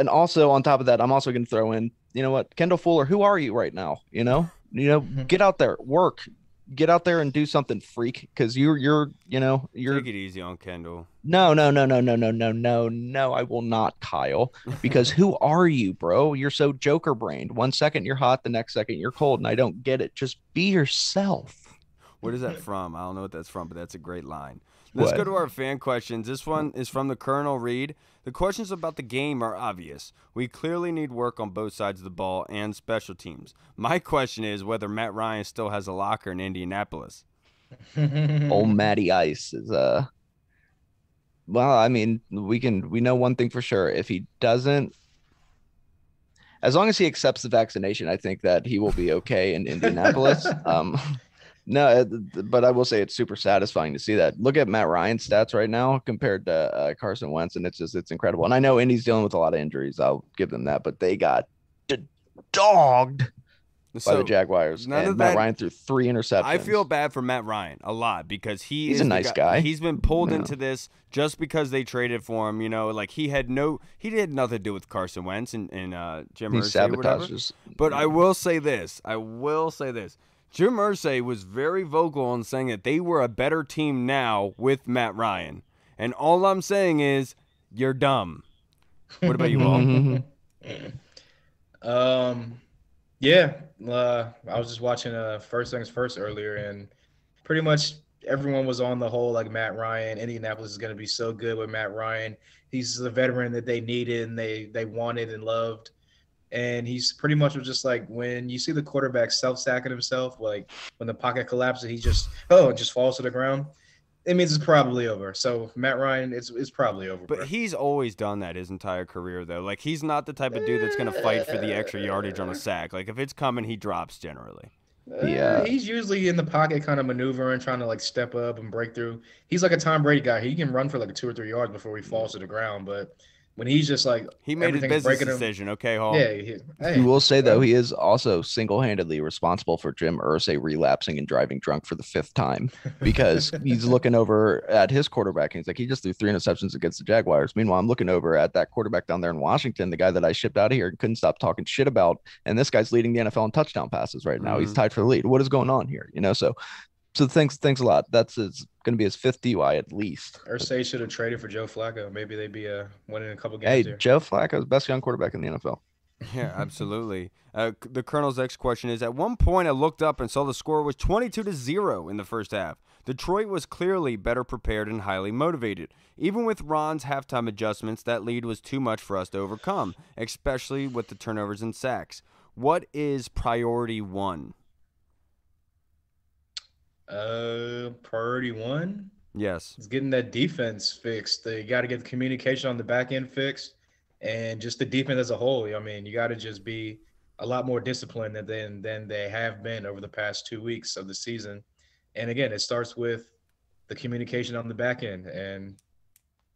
also on top of that, I'm also going to throw in, you know what, Kendall Fuller, who are you right now? Get out there, work. Get out there and do something, freak, because you're take it easy on Kendall. No, I will not, Kyle, because who are you, bro? You're so joker brained. 1 second you're hot, the next second you're cold, and I don't get it. Just be yourself. What is that from? I don't know what that's from, but that's a great line. Let's go to our fan questions. This one is from the Colonel Reed. The questions about the game are obvious. We clearly need work on both sides of the ball and special teams. My question is whether Matt Ryan still has a locker in Indianapolis. Old Matty Ice is well, we know one thing for sure. If he doesn't, as long as he accepts the vaccination, I think that he will be okay in Indianapolis. No, but I will say it's super satisfying to see that. Look at Matt Ryan's stats right now compared to Carson Wentz, and it's incredible. And I know Indy's dealing with a lot of injuries. I'll give them that, but they got dogged by the Jaguars. And Matt Ryan threw 3 interceptions. I feel bad for Matt Ryan a lot because he's a nice guy. He's been pulled into this just because they traded for him. Like he had nothing to do with Carson Wentz and Jim Irsay or whatever. But I will say this. Jim Irsay was very vocal in saying that they were a better team now with Matt Ryan. And all I'm saying is, you're dumb. What about you all? I was just watching First Things First earlier, and pretty much everyone was on the whole, like, Matt Ryan. Indianapolis is going to be so good with Matt Ryan. He's the veteran that they needed and they wanted and loved. And he's pretty much was just like, when you see the quarterback self-sacking himself, like when the pocket collapses, he just falls to the ground. It means it's probably over. So Matt Ryan, it's probably over. But he's always done that his entire career, though. Like, he's not the type of dude that's going to fight for the extra yardage on a sack. Like, if it's coming, he drops generally. Yeah, he's usually in the pocket kind of maneuvering, trying to like step up and break through. He's like a Tom Brady guy. He can run for like 2 or 3 yards before he falls to the ground, but when he's just like, he made his business decision, okay, Hall? Yeah. You will say, though, he is also single-handedly responsible for Jim Irsay relapsing and driving drunk for the 5th time, because he's looking over at his quarterback and he's like, he just threw 3 interceptions against the Jaguars. Meanwhile, I'm looking over at that quarterback down there in Washington, the guy that I shipped out of here and couldn't stop talking shit about, and this guy's leading the NFL in touchdown passes right now. He's tied for the lead. What is going on here? So thanks a lot. It's going to be his 5th DUI at least. Irsay should have traded for Joe Flacco. Maybe they'd be winning a couple games. Hey, Joe Flacco's best young quarterback in the NFL. Yeah, absolutely. The Colonel's next question is, at one point I looked up and saw the score was 22-0 in the first half. Detroit was clearly better prepared and highly motivated. Even with Ron's halftime adjustments, that lead was too much for us to overcome, especially with the turnovers and sacks. What is priority 1? Priority 1? Yes. It's getting that defense fixed. They got to get the communication on the back end fixed, and just the defense as a whole. I mean, you got to just be a lot more disciplined than they have been over the past 2 weeks of the season. And again, it starts with the communication on the back end. And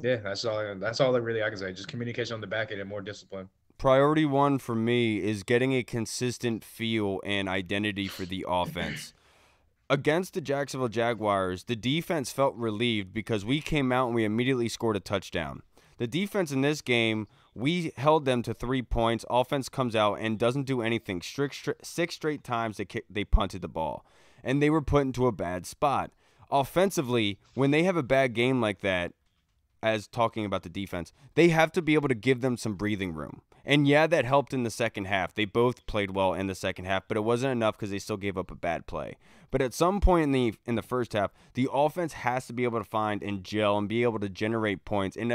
yeah, that's all that really I can say. Just communication on the back end and more discipline. Priority 1 for me is getting a consistent feel and identity for the offense. against the Jacksonville Jaguars, the defense felt relieved because we came out and we immediately scored a touchdown. The defense in this game, we held them to 3 points. Offense comes out and doesn't do anything. 6 straight times they punted the ball, and they were put into a bad spot. Offensively, when they have a bad game like that, as talking about the defense, they have to be able to give them some breathing room. And yeah, that helped in the second half. They both played well in the second half, but it wasn't enough because they still gave up a bad play. But at some point in the first half, the offense has to be able to find and gel and be able to generate points in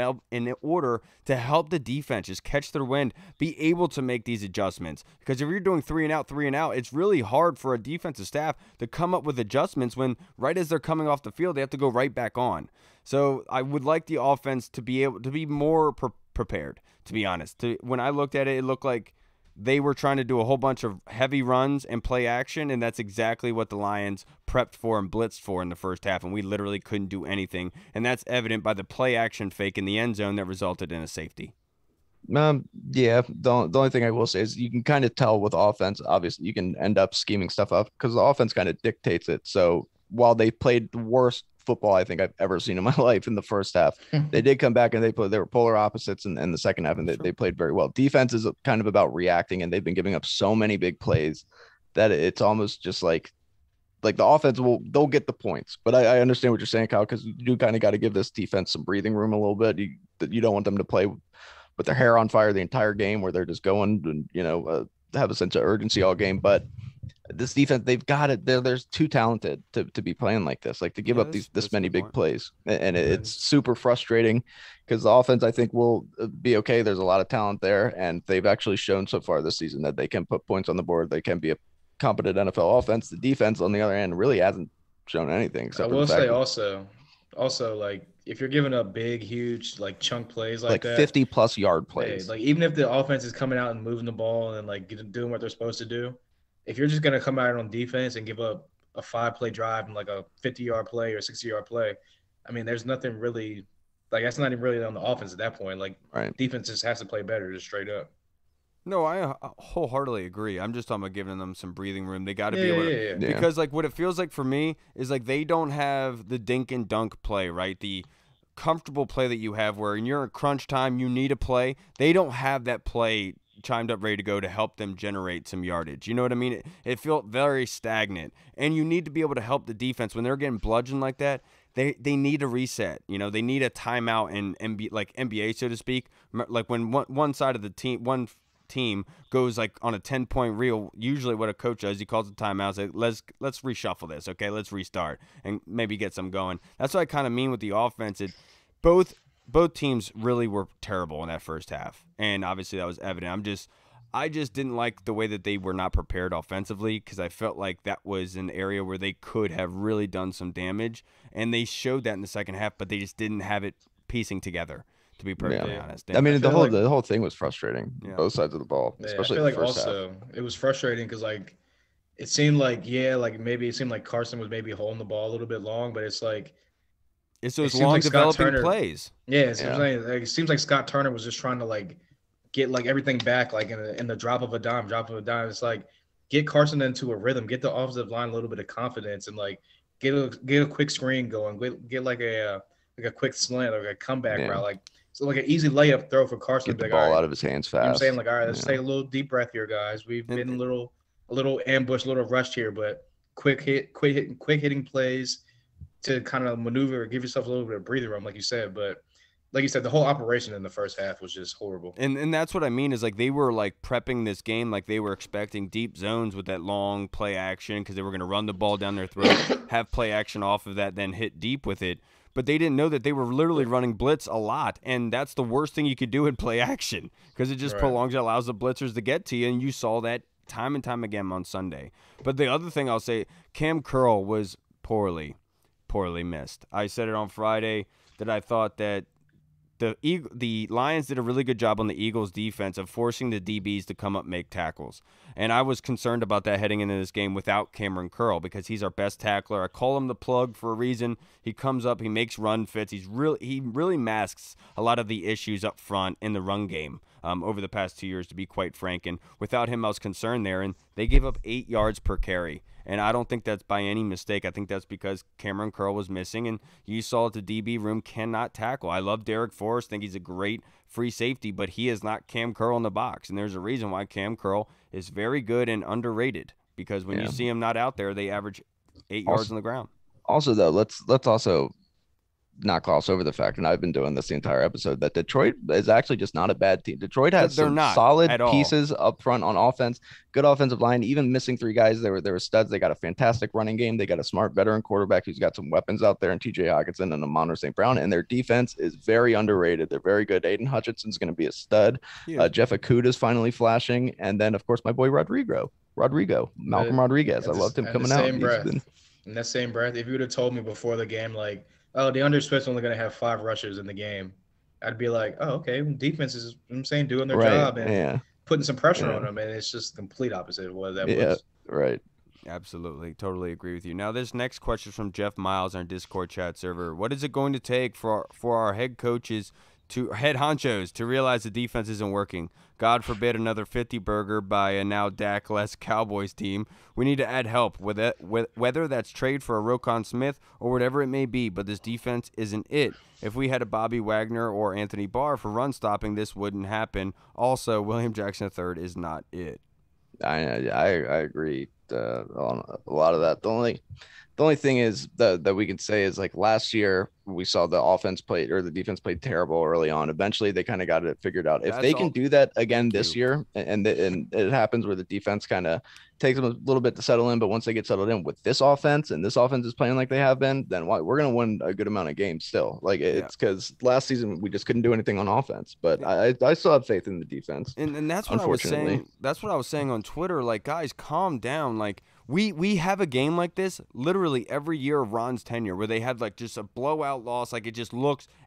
order to help the defense just catch their wind, be able to make these adjustments. Because if you're doing 3 and out, it's really hard for a defensive staff to come up with adjustments when right as they're coming off the field, they have to go right back on. So I would like the offense to be able to be more prepared, to be honest. When I looked at it, it looked like they were trying to do a whole bunch of heavy runs and play action, and that's exactly what the Lions prepped for and blitzed for in the first half, and we literally couldn't do anything. And that's evident by the play action fake in the end zone that resulted in a safety. Yeah, the only thing I will say is you can kind of tell with offense, obviously you can end up scheming stuff up because the offense kind of dictates it. So while they played the worst football I think I've ever seen in my life in the first half, they did come back and they were polar opposites in the second half, and they played very well. Defense is kind of about reacting, and they've been giving up so many big plays that it's almost just like the offense they'll get the points. But I understand what you're saying, Kyle, because you do kind of got to give this defense some breathing room a little bit. You don't want them to play with their hair on fire the entire game where they're just going and have a sense of urgency all game. But this defense, they've got it. They're too talented to be playing like this, like to give up this many big plays. And it's super frustrating because the offense, I think, will be okay. There's a lot of talent there, and they've actually shown so far this season that they can put points on the board. They can be a competent NFL offense. The defense, on the other hand, really hasn't shown anything. I will say also, like, if you're giving up big, huge, like chunk plays like that, 50+ yard plays, like even if the offense is coming out and moving the ball and like doing what they're supposed to do, if you're just going to come out on defense and give up a 5-play drive and like a 50-yard play or 60-yard play, I mean, there's nothing really – like that's not even really on the offense at that point. Like defense just has to play better, just straight up. No, I wholeheartedly agree. I'm just talking about giving them some breathing room. They got to be able to – because like what it feels like for me is like they don't have the dink and dunk play, right? The comfortable play that you have where you're in crunch time, you need a play. They don't have that play – chimed up ready to go to help them generate some yardage. You know what I mean? It felt very stagnant, and you need to be able to help the defense when they're getting bludgeoned like that. They need a reset. They need a timeout in NBA, so to speak. Like when one side of the team, one team goes like on a 10-point reel, usually what a coach does, he calls a timeout, say, let's reshuffle this, okay, let's restart and maybe get some going. That's what I kind of mean with the offense. Both teams really were terrible in that first half, and obviously that was evident. I just didn't like the way that they were not prepared offensively because I felt like that was an area where they could have really done some damage, and they showed that in the second half, but they just didn't have it piecing together, to be perfectly honest. And I mean, the whole thing was frustrating, both sides of the ball, especially I feel the first half. It was frustrating because like it seemed like maybe it seemed like Carson was maybe holding the ball a little bit long, but it's like it's those long developing plays. Yeah, it seems like Scott Turner was just trying to like get like everything back like in the drop of a dime. It's like get Carson into a rhythm, get the offensive line a little bit of confidence, and like get a quick screen going, get like a quick slant or a comeback route, like so like an easy layup throw for Carson. Get the ball out of his hands fast. You know what I'm saying, like, all right, let's take a little deep breath here, guys. We've been a little ambush, a little rushed here, but quick hitting plays to kind of maneuver, give yourself a little bit of breathing room, like you said. But like you said, the whole operation in the first half was just horrible. And that's what I mean is like they were like prepping this game like they were expecting deep zones with that long play action because they were going to run the ball down their throat, have play action off of that, then hit deep with it. But they didn't know that they were literally running blitz a lot, and that's the worst thing you could do in play action because it just prolongs, it allows the blitzers to get to you, and you saw that time and time again on Sunday. But the other thing I'll say, Cam Curl was poorly missed. I said it on Friday that I thought that the Lions did a really good job on the Eagles' defense of forcing the DBs to come up make tackles. And I was concerned about that heading into this game without Cameron Curl because he's our best tackler. I call him the plug for a reason. He comes up, he makes run fits. He really masks a lot of the issues up front in the run game over the past 2 years, to be quite frank. And without him, I was concerned there. And they gave up 8 yards per carry. And I don't think that's by any mistake. I think that's because Cameron Curl was missing, and you saw the DB room cannot tackle. I love Derek Forrest. Think he's a great free safety, but he is not Cam Curl in the box. And there's a reason why Cam Curl is very good and underrated, because when you see him not out there, they average 8 yards on the ground. Also, though, let's also not gloss over the fact, and I've been doing this the entire episode, that Detroit is actually just not a bad team. Detroit has some solid pieces up front on offense, good offensive line, even missing 3 guys. They were studs. They got a fantastic running game. They got a smart veteran quarterback who's got some weapons out there, and TJ Hawkinson and Amon St. Brown, and their defense is very underrated. They're very good. Aiden Hutchinson's going to be a stud. Jeff Okuda's finally flashing, and then, of course, my boy Malcolm Rodriguez. I loved him coming out. In that same breath, if you would have told me before the game, like, oh, DeAndre Swift's only going to have 5 rushes in the game, I'd be like, oh, okay, defense is, doing their job and putting some pressure on them, and it's just the complete opposite of what that was. Right. Absolutely. Totally agree with you. Now, this next question is from Jeff Miles on our Discord chat server. What is it going to take for our head honchos to realize the defense isn't working? God forbid another 50 burger by a now Dak-less Cowboys team. We need to add help with it, whether that's trade for a Roquan Smith or whatever it may be, but this defense isn't it. If we had a Bobby Wagner or Anthony Barr for run stopping, this wouldn't happen. Also, William Jackson III is not it. I agree on a lot of that. The only thing is that we can say is, like, last year we saw the defense played terrible early on. Eventually they kind of got it figured out. If they can do that again this year, and it happens where the defense kind of takes them a little bit to settle in, but once they get settled in with this offense, and this offense is playing like they have been, then we're going to win a good amount of games still. Like, it's because last season we just couldn't do anything on offense, but I still have faith in the defense. And that's what I was saying. That's what I was saying on Twitter. Like, guys, calm down. Like, we have a game like this literally every year of Ron's tenure, where they had like just a blowout loss. Like,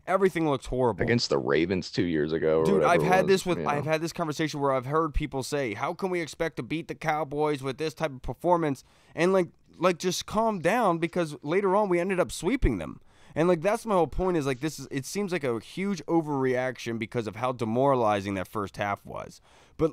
everything looks horrible against the Ravens 2 years ago. Dude, I've had this conversation where I've heard people say, how can we expect to beat the Cowboys with this type of performance? And like just calm down, because later on we ended up sweeping them. And like, that's my whole point, is like, it seems like a huge overreaction because of how demoralizing that first half was. But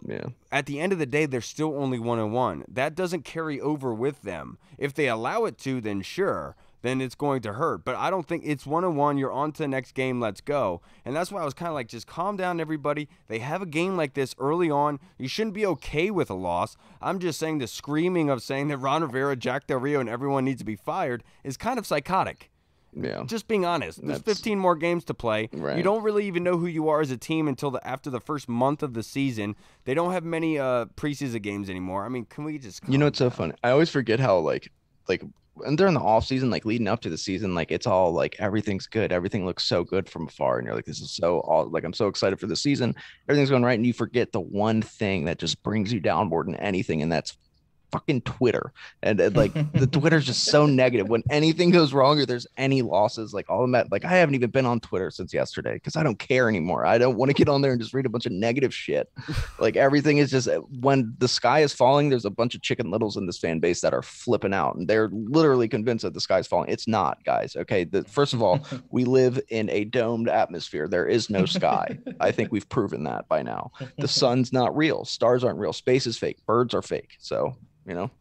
at the end of the day, they're still only 1-1. That doesn't carry over with them. If they allow it to, then sure, then it's going to hurt. But I don't think it's 1-1. You're on to the next game. Let's go. And that's why I was kind of like, just calm down, everybody. They have a game like this early on. You shouldn't be okay with a loss. I'm just saying the screaming of saying that Ron Rivera, Jack Del Rio, and everyone needs to be fired is kind of psychotic. Yeah. Just being honest. There's 15 more games to play. Right. You don't really even know who you are as a team until after the first month of the season. They don't have many preseason games anymore. I mean, can we just it's so funny. I always forget how like and during the off season, like leading up to the season, like it's all like everything's good. Everything looks so good from afar. And you're like, this is I'm so excited for the season. Everything's going right. And you forget the one thing that just brings you down more than anything. And that's fucking Twitter. And like the Twitter's just so negative. When anything goes wrong or there's any losses, like all of that, like I haven't even been on Twitter since yesterday because I don't care anymore. I don't want to get on there and just read a bunch of negative shit. Like everything is just, when the sky is falling, there's a bunch of Chicken Littles in this fan base that are flipping out, and they're literally convinced that the sky's falling. It's not, guys. Okay. First of all, we live in a domed atmosphere. There is no sky. I think we've proven that by now. The sun's not real. Stars aren't real. Space is fake. Birds are fake. So,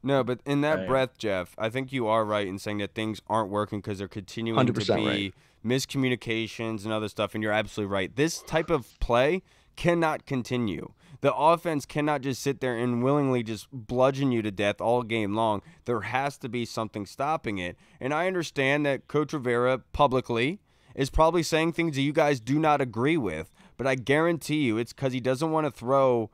No, but in that breath, Jeff, I think you are right in saying that things aren't working because they're continuing to be miscommunications and other stuff, and you're absolutely right. This type of play cannot continue. The offense cannot just sit there and willingly just bludgeon you to death all game long. There has to be something stopping it, and I understand that Coach Rivera publicly is probably saying things that you guys do not agree with, but I guarantee you it's because he doesn't want to throw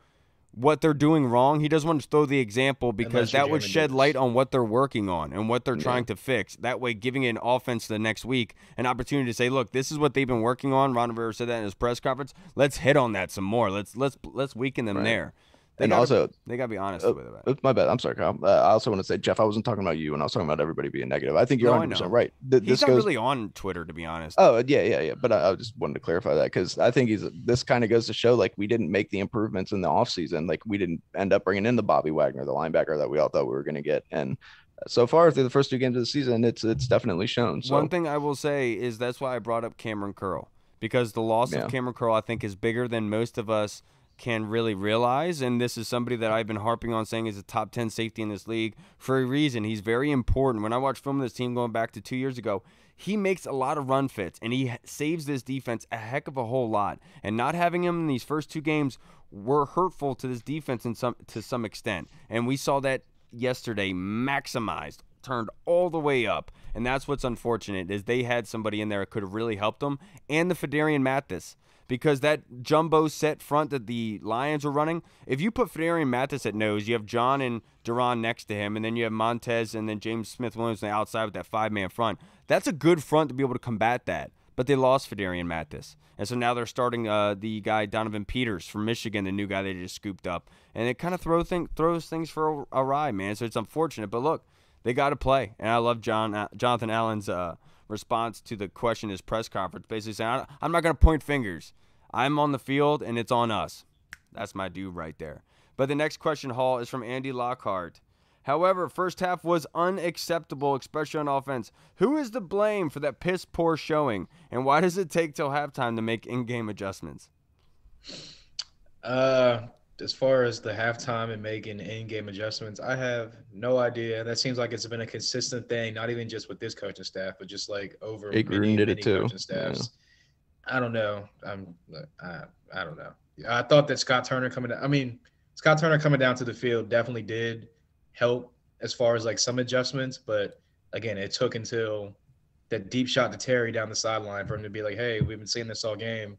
what they're doing wrong. He doesn't want to throw the example because that would shed light on what they're working on and what they're trying to fix. That way, giving an offense the next week an opportunity to say, look, this is what they've been working on. Ron Rivera said that in his press conference. Let's hit on that some more. Let's weaken them there. They gotta be honest with it. My bad. I'm sorry, Kyle. I also want to say, Jeff, I wasn't talking about you, and I was talking about everybody being negative. I think you're 100% right. He's not really on Twitter, to be honest. Oh, yeah. But I just wanted to clarify that because I think this kind of goes to show, like, we didn't make the improvements in the offseason. Like, we didn't end up bringing in the Bobby Wagner, the linebacker that we all thought we were going to get. And so far, through the first 2 games of the season, it's definitely shown. So. One thing I will say is that's why I brought up Cameron Curl, because the loss of Cameron Curl, I think, is bigger than most of us can really realize, and this is somebody that I've been harping on saying is a top 10 safety in this league for a reason. He's very important. When I watch film of this team going back to 2 years ago, he makes a lot of run fits, and he saves this defense a heck of a whole lot. And not having him in these first 2 games were hurtful to this defense to some extent. And we saw that yesterday, maximized, turned all the way up. And that's what's unfortunate, is they had somebody in there that could have really helped them, and the Fedarian Mathis. Because that jumbo set front that the Lions were running, if you put Fedarian Mathis at nose, you have John and Duran next to him, and then you have Montez and then James Smith-Williams on the outside with that 5-man front. That's a good front to be able to combat that. But they lost Fedarian Mathis. And so now they're starting the guy Donovan Peters from Michigan, the new guy they just scooped up. And it kind of throws things for a ride, man. So it's unfortunate. But look, they got to play. And I love Jonathan Allen's response to the question in his press conference, basically saying, I'm not going to point fingers. I'm on the field, and it's on us. That's my dude right there. But the next question, Hall, is from Andy Lockhart. However, first half was unacceptable, especially on offense. Who is to blame for that piss-poor showing, and why does it take till halftime to make in-game adjustments? As far as the halftime and making in-game adjustments, I have no idea. That seems like it's been a consistent thing, not even just with this coaching staff, but just like over many coaching staffs. Yeah. I don't know. I don't know. I thought that Scott Turner coming down to the field definitely did help as far as like some adjustments, but again, it took until that deep shot to Terry down the sideline for him to be like, hey, we've been seeing this all game.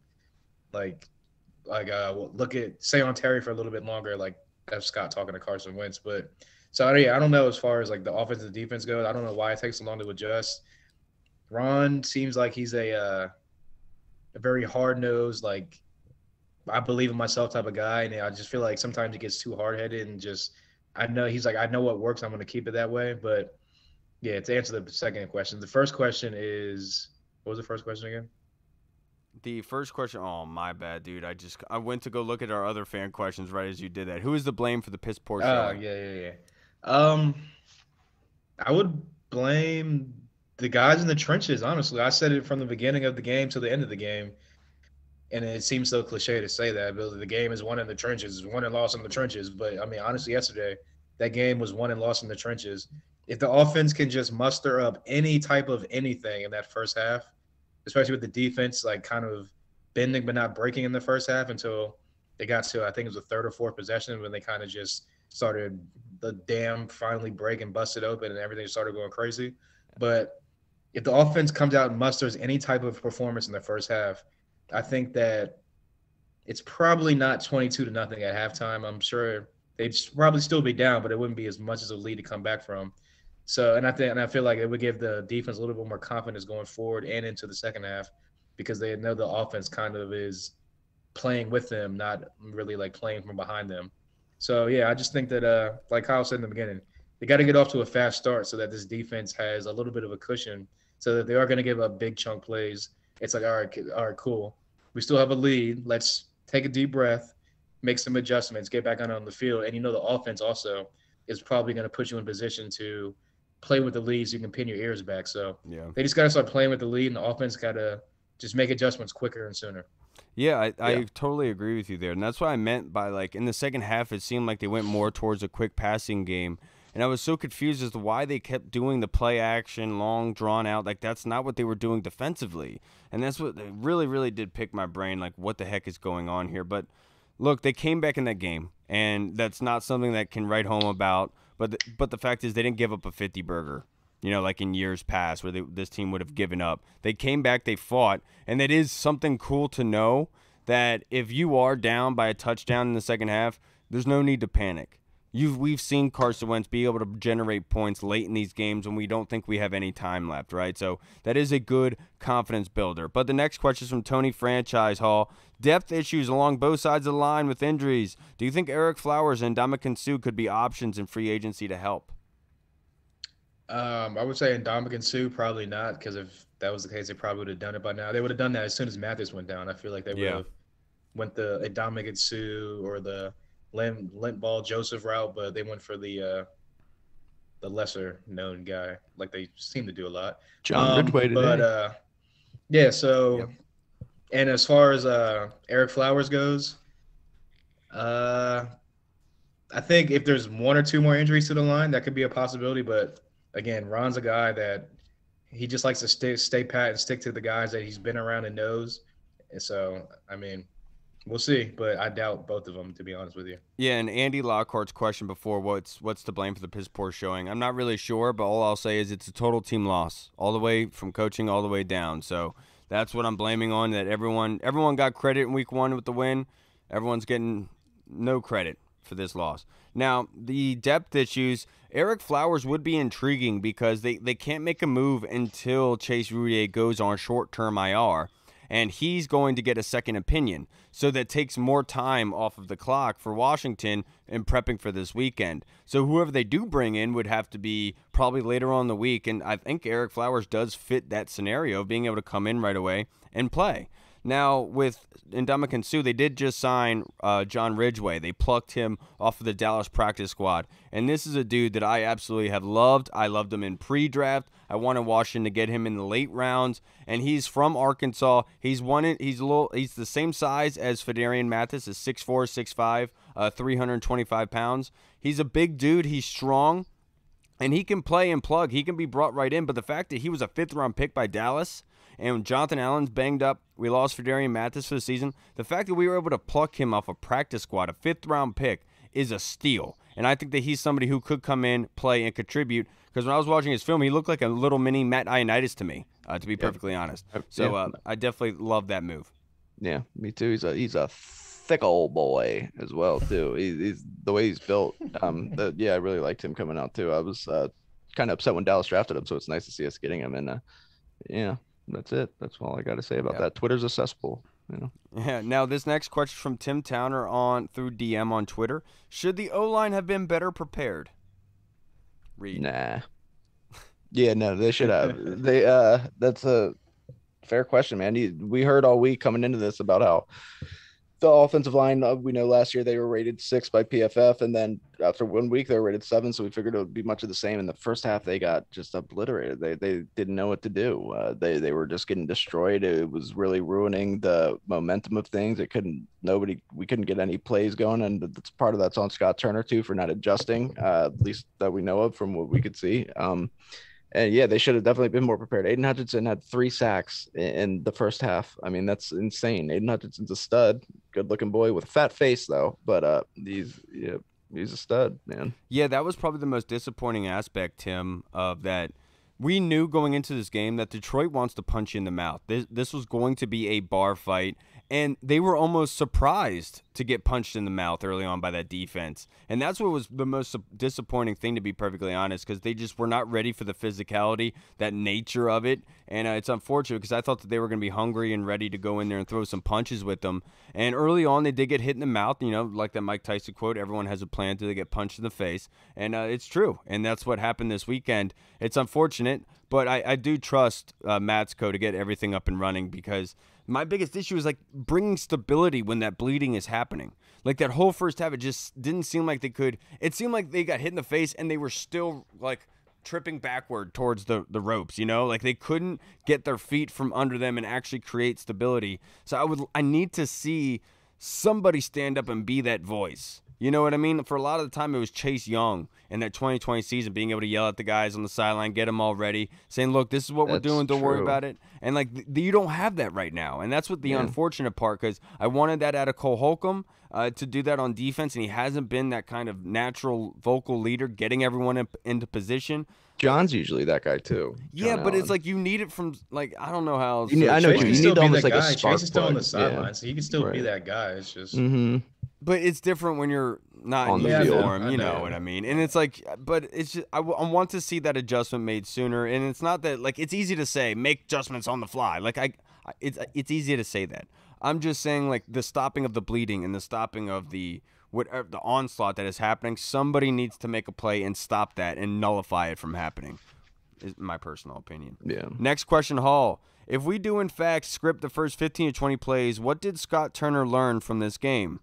Look at stay on Terry for a little bit longer. Like that's Scott talking to Carson Wentz. But so yeah, I don't know as far as like the offense and defense goes. I don't know why it takes so long to adjust. Ron seems like he's a very hard-nosed, like I believe in myself type of guy, and I just feel like sometimes he gets too hard-headed and just I know what works. I'm going to keep it that way. But yeah, to answer the second question, the first question is what was the first question again? The first question, oh, my bad, dude. I went to go look at our other fan questions right as you did that. Who is to blame for the piss poor show? Yeah. I would blame the guys in the trenches, honestly. I said it from the beginning of the game to the end of the game, and it seems so cliche to say that, but the game is won in the trenches, won and lost in the trenches. But, I mean, honestly, yesterday, that game was won and lost in the trenches. If the offense can just muster up any type of anything in that first half, especially with the defense like kind of bending but not breaking in the first half until they got to, I think it was the third or fourth possession when they kind of just started the dam finally break and busted open and everything started going crazy. But if the offense comes out and musters any type of performance in the first half, I think that it's probably not 22-0 at halftime. I'm sure they'd probably still be down, but it wouldn't be as much as a lead to come back from. So, and I feel like it would give the defense a little bit more confidence going forward and into the second half because they know the offense kind of is playing with them, not really like playing from behind them. So, yeah, I just think that, like Kyle said in the beginning, they got to get off to a fast start so that this defense has a little bit of a cushion so that they are going to give up big chunk plays. It's like, all right, cool. We still have a lead. Let's take a deep breath, make some adjustments, get back on the field. And, the offense also is probably going to put you in position to play with the lead so you can pin your ears back. So yeah, they just got to start playing with the lead, and the offense got to just make adjustments quicker and sooner. Yeah, I totally agree with you there. And that's what I meant by, like, in the second half, it seemed like they went more towards a quick passing game. And I was so confused as to why they kept doing the play action, long, drawn out. Like, that's not what they were doing defensively. And that's what really, really did pick my brain, like, what the heck is going on here. But, look, they came back in that game, and that's not something that can write home about. But the fact is they didn't give up a 50-burger, like in years past where this team would have given up. They came back, they fought, and it is something cool to know that if you are down by a touchdown in the second half, there's no need to panic. We've seen Carson Wentz be able to generate points late in these games when we don't think we have any time left, right? So that is a good confidence builder. But the next question is from Tony Franchise Hall. Depth issues along both sides of the line with injuries. Do you think Eric Flowers and Ndamukong Suh could be options in free agency to help? I would say Ndamukong Suh probably not, because if that was the case, they probably would have done it by now. They would have done that as soon as Mathis went down. I feel like they would have went the Ndamukong Suh or the Lent Ball Joseph route, but they went for the lesser known guy, like they seem to do a lot. John Ridgway today. But so and as far as Eric Flowers goes, I think if there's one or two more injuries to the line, that could be a possibility. But again, Ron's a guy that he just likes to stay pat and stick to the guys that he's been around and knows. And so, I mean, we'll see. But I doubt both of them, to be honest with you. Yeah, and Andy Lockhart's question before, what's to blame for the piss poor showing? I'm not really sure, but all I'll say is it's a total team loss, all the way from coaching all the way down. So that's what I'm blaming on. That everyone got credit in week 1 with the win. Everyone's getting no credit for this loss. Now, the depth issues, Eric Flowers would be intriguing because they can't make a move until Chase Roullier goes on short-term IR, and he's going to get a second opinion. So that takes more time off of the clock for Washington in prepping for this weekend. So whoever they do bring in would have to be probably later on in the week, and I think Eric Flowers does fit that scenario of being able to come in right away and play. Now, with Ndamukong Suh, they did just sign John Ridgeway. They plucked him off of the Dallas practice squad. And this is a dude that I absolutely have loved. I loved him in pre-draft. I wanted Washington to get him in the late rounds. And he's from Arkansas. He's the same size as Fedarian Mathis, is 6'4", 6'5", 325 pounds. He's a big dude. He's strong. And he can play and plug. He can be brought right in. But the fact that he was a 5th-round pick by Dallas, and when Jonathan Allen's banged up, we lost Fedarian Mathis for the season. The fact that we were able to pluck him off a practice squad, a 5th-round pick, is a steal. And I think that he's somebody who could come in, play, and contribute. Because when I was watching his film, he looked like a little mini Matt Ioannidis to me, to be perfectly honest. So I definitely love that move. Yeah, me too. He's a thick old boy as well too. He's the way he's built. I really liked him coming out too. I was kind of upset when Dallas drafted him, so it's nice to see us getting him. And that's it. That's all I got to say about that. Twitter's a cesspool. Yeah. Now this next question from Tim Towner through DM on Twitter: should the O-line have been better prepared? Reed. Nah. Yeah, no, they should have. That's a fair question, man. We heard all week coming into this about how the offensive line, we know last year they were rated 6 by PFF, and then after 1 week they were rated 7, so we figured it would be much of the same. In the first half, they got just obliterated. They didn't know what to do. They were just getting destroyed. It was really ruining the momentum of things. We couldn't get any plays going, and that's part of that's on Scott Turner too for not adjusting, at least that we know of from what we could see. And yeah, they should have definitely been more prepared. Aiden Hutchinson had 3 sacks in the first half. I mean, that's insane. Aiden Hutchinson's a stud, good-looking boy with a fat face, though. But he's a stud, man. Yeah, that was probably the most disappointing aspect, Tim, of that. We knew going into this game that Detroit wants to punch you in the mouth. This was going to be a bar fight, and they were almost surprised to get punched in the mouth early on by that defense. And that's what was the most disappointing thing, to be perfectly honest, because they just were not ready for the physicality, that nature of it. And it's unfortunate because I thought that they were going to be hungry and ready to go in there and throw some punches with them. And early on, they did get hit in the mouth, like that Mike Tyson quote, everyone has a plan till they get punched in the face. And it's true. And that's what happened this weekend. It's unfortunate, but I do trust Matsko to get everything up and running, because my biggest issue is like bringing stability when that bleeding is happening. Like that whole first half, it just didn't seem like they could. It seemed like they got hit in the face and they were still like tripping backward towards the ropes, like they couldn't get their feet from under them and actually create stability. So I need to see somebody stand up and be that voice. You know what I mean? For a lot of the time, it was Chase Young in that 2020 season being able to yell at the guys on the sideline, get them all ready, saying, look, this is what we're doing. Don't worry about it. And, like, you don't have that right now. And that's what the unfortunate part, because I wanted that out of Cole Holcomb to do that on defense, and he hasn't been that kind of natural vocal leader, getting everyone into position. John's usually that guy, too. Yeah, but it's like you need it from, like, I don't know how else. I know you need almost like a spark Chase is still on the sideline, so he can still be that guy. It's just... Mm-hmm. But it's different when you're not on in the uniform, you know what I mean? And it's like, but it's just, I want to see that adjustment made sooner. And it's not that, like, it's easy to say, make adjustments on the fly. Like, it's easy to say that. I'm just saying, like, the stopping of the bleeding and the stopping of the onslaught that is happening, somebody needs to make a play and stop that and nullify it from happening, is my personal opinion. Yeah. Next question, Hall. If we do, in fact, script the first 15 to 20 plays, what did Scott Turner learn from this game?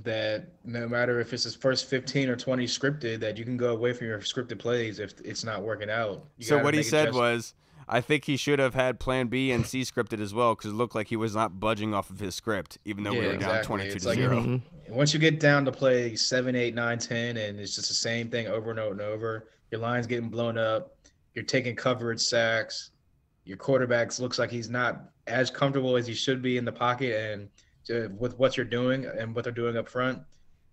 That no matter if it's his first 15 or 20 scripted, that you can go away from your scripted plays if it's not working out. So what he said was, I think he should have had plan B and C scripted as well, because it looked like he was not budging off of his script, even though we were down 22-0. Once you get down to play 7, 8, 9, 10, and it's just the same thing over and over and over, your line's getting blown up, you're taking coverage sacks, your quarterback looks like he's not as comfortable as he should be in the pocket, and with what you're doing and what they're doing up front,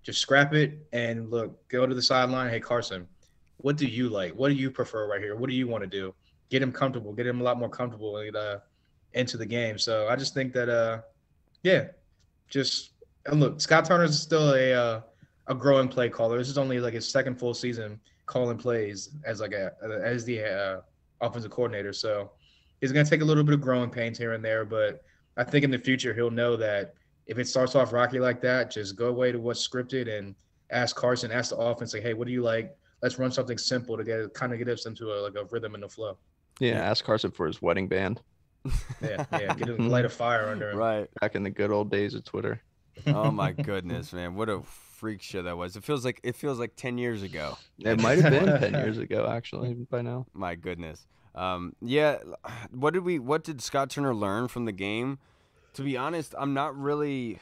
just scrap it and look, go to the sideline. Hey, Carson, what do you like? What do you prefer right here? What do you want to do? Get him comfortable, get him a lot more comfortable into the game. So I just think that, and look, Scott Turner is still a growing play caller. This is only like his second full season calling plays as the offensive coordinator. So he's going to take a little bit of growing pains here and there, but I think in the future he'll know that if it starts off rocky like that, just go away to what's scripted and ask Carson, ask the offense, like, hey, what do you like? Let's run something simple to get us into a rhythm and a flow. Yeah, ask Carson for his wedding band. Yeah, get him light a fire under him. Right. Back in the good old days of Twitter. Oh my goodness, man! What a freak show that was. It feels like 10 years ago. It might have been 10 years ago, actually, by now. My goodness. Yeah. What did Scott Turner learn from the game? To be honest, I'm not really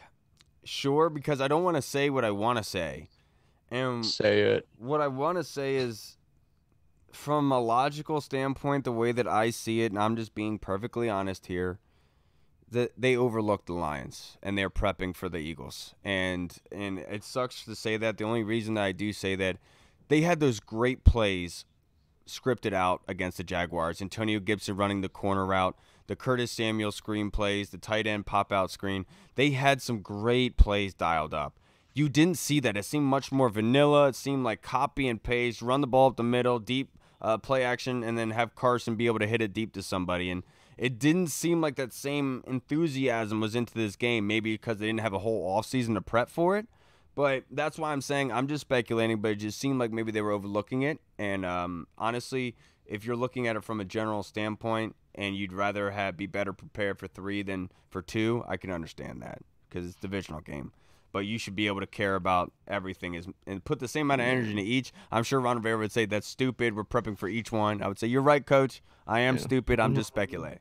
sure, because I don't want to say what I want to say. And say it. What I want to say is, from a logical standpoint, the way that I see it, and I'm just being perfectly honest here, that they overlooked the Lions and they're prepping for the Eagles. And it sucks to say that. The only reason that I do say that, they had those great plays scripted out against the Jaguars. Antonio Gibson running the corner route, the Curtis Samuel screen plays, the tight end pop-out screen. They had some great plays dialed up. You didn't see that. It seemed much more vanilla. It seemed like copy and paste, run the ball up the middle, deep play action, and then have Carson be able to hit it deep to somebody. And it didn't seem like that same enthusiasm was into this game, maybe because they didn't have a whole offseason to prep for it. But that's why I'm saying, I'm just speculating, but it just seemed like maybe they were overlooking it. And honestly, if you're looking at it from a general standpoint and you'd rather be better prepared for 3 than for 2, I can understand that, because it's a divisional game. But you should be able to care about everything and put the same amount of energy into each. I'm sure Ron Rivera would say, that's stupid. We're prepping for each one. I would say, you're right, Coach. I am stupid. I'm just speculating.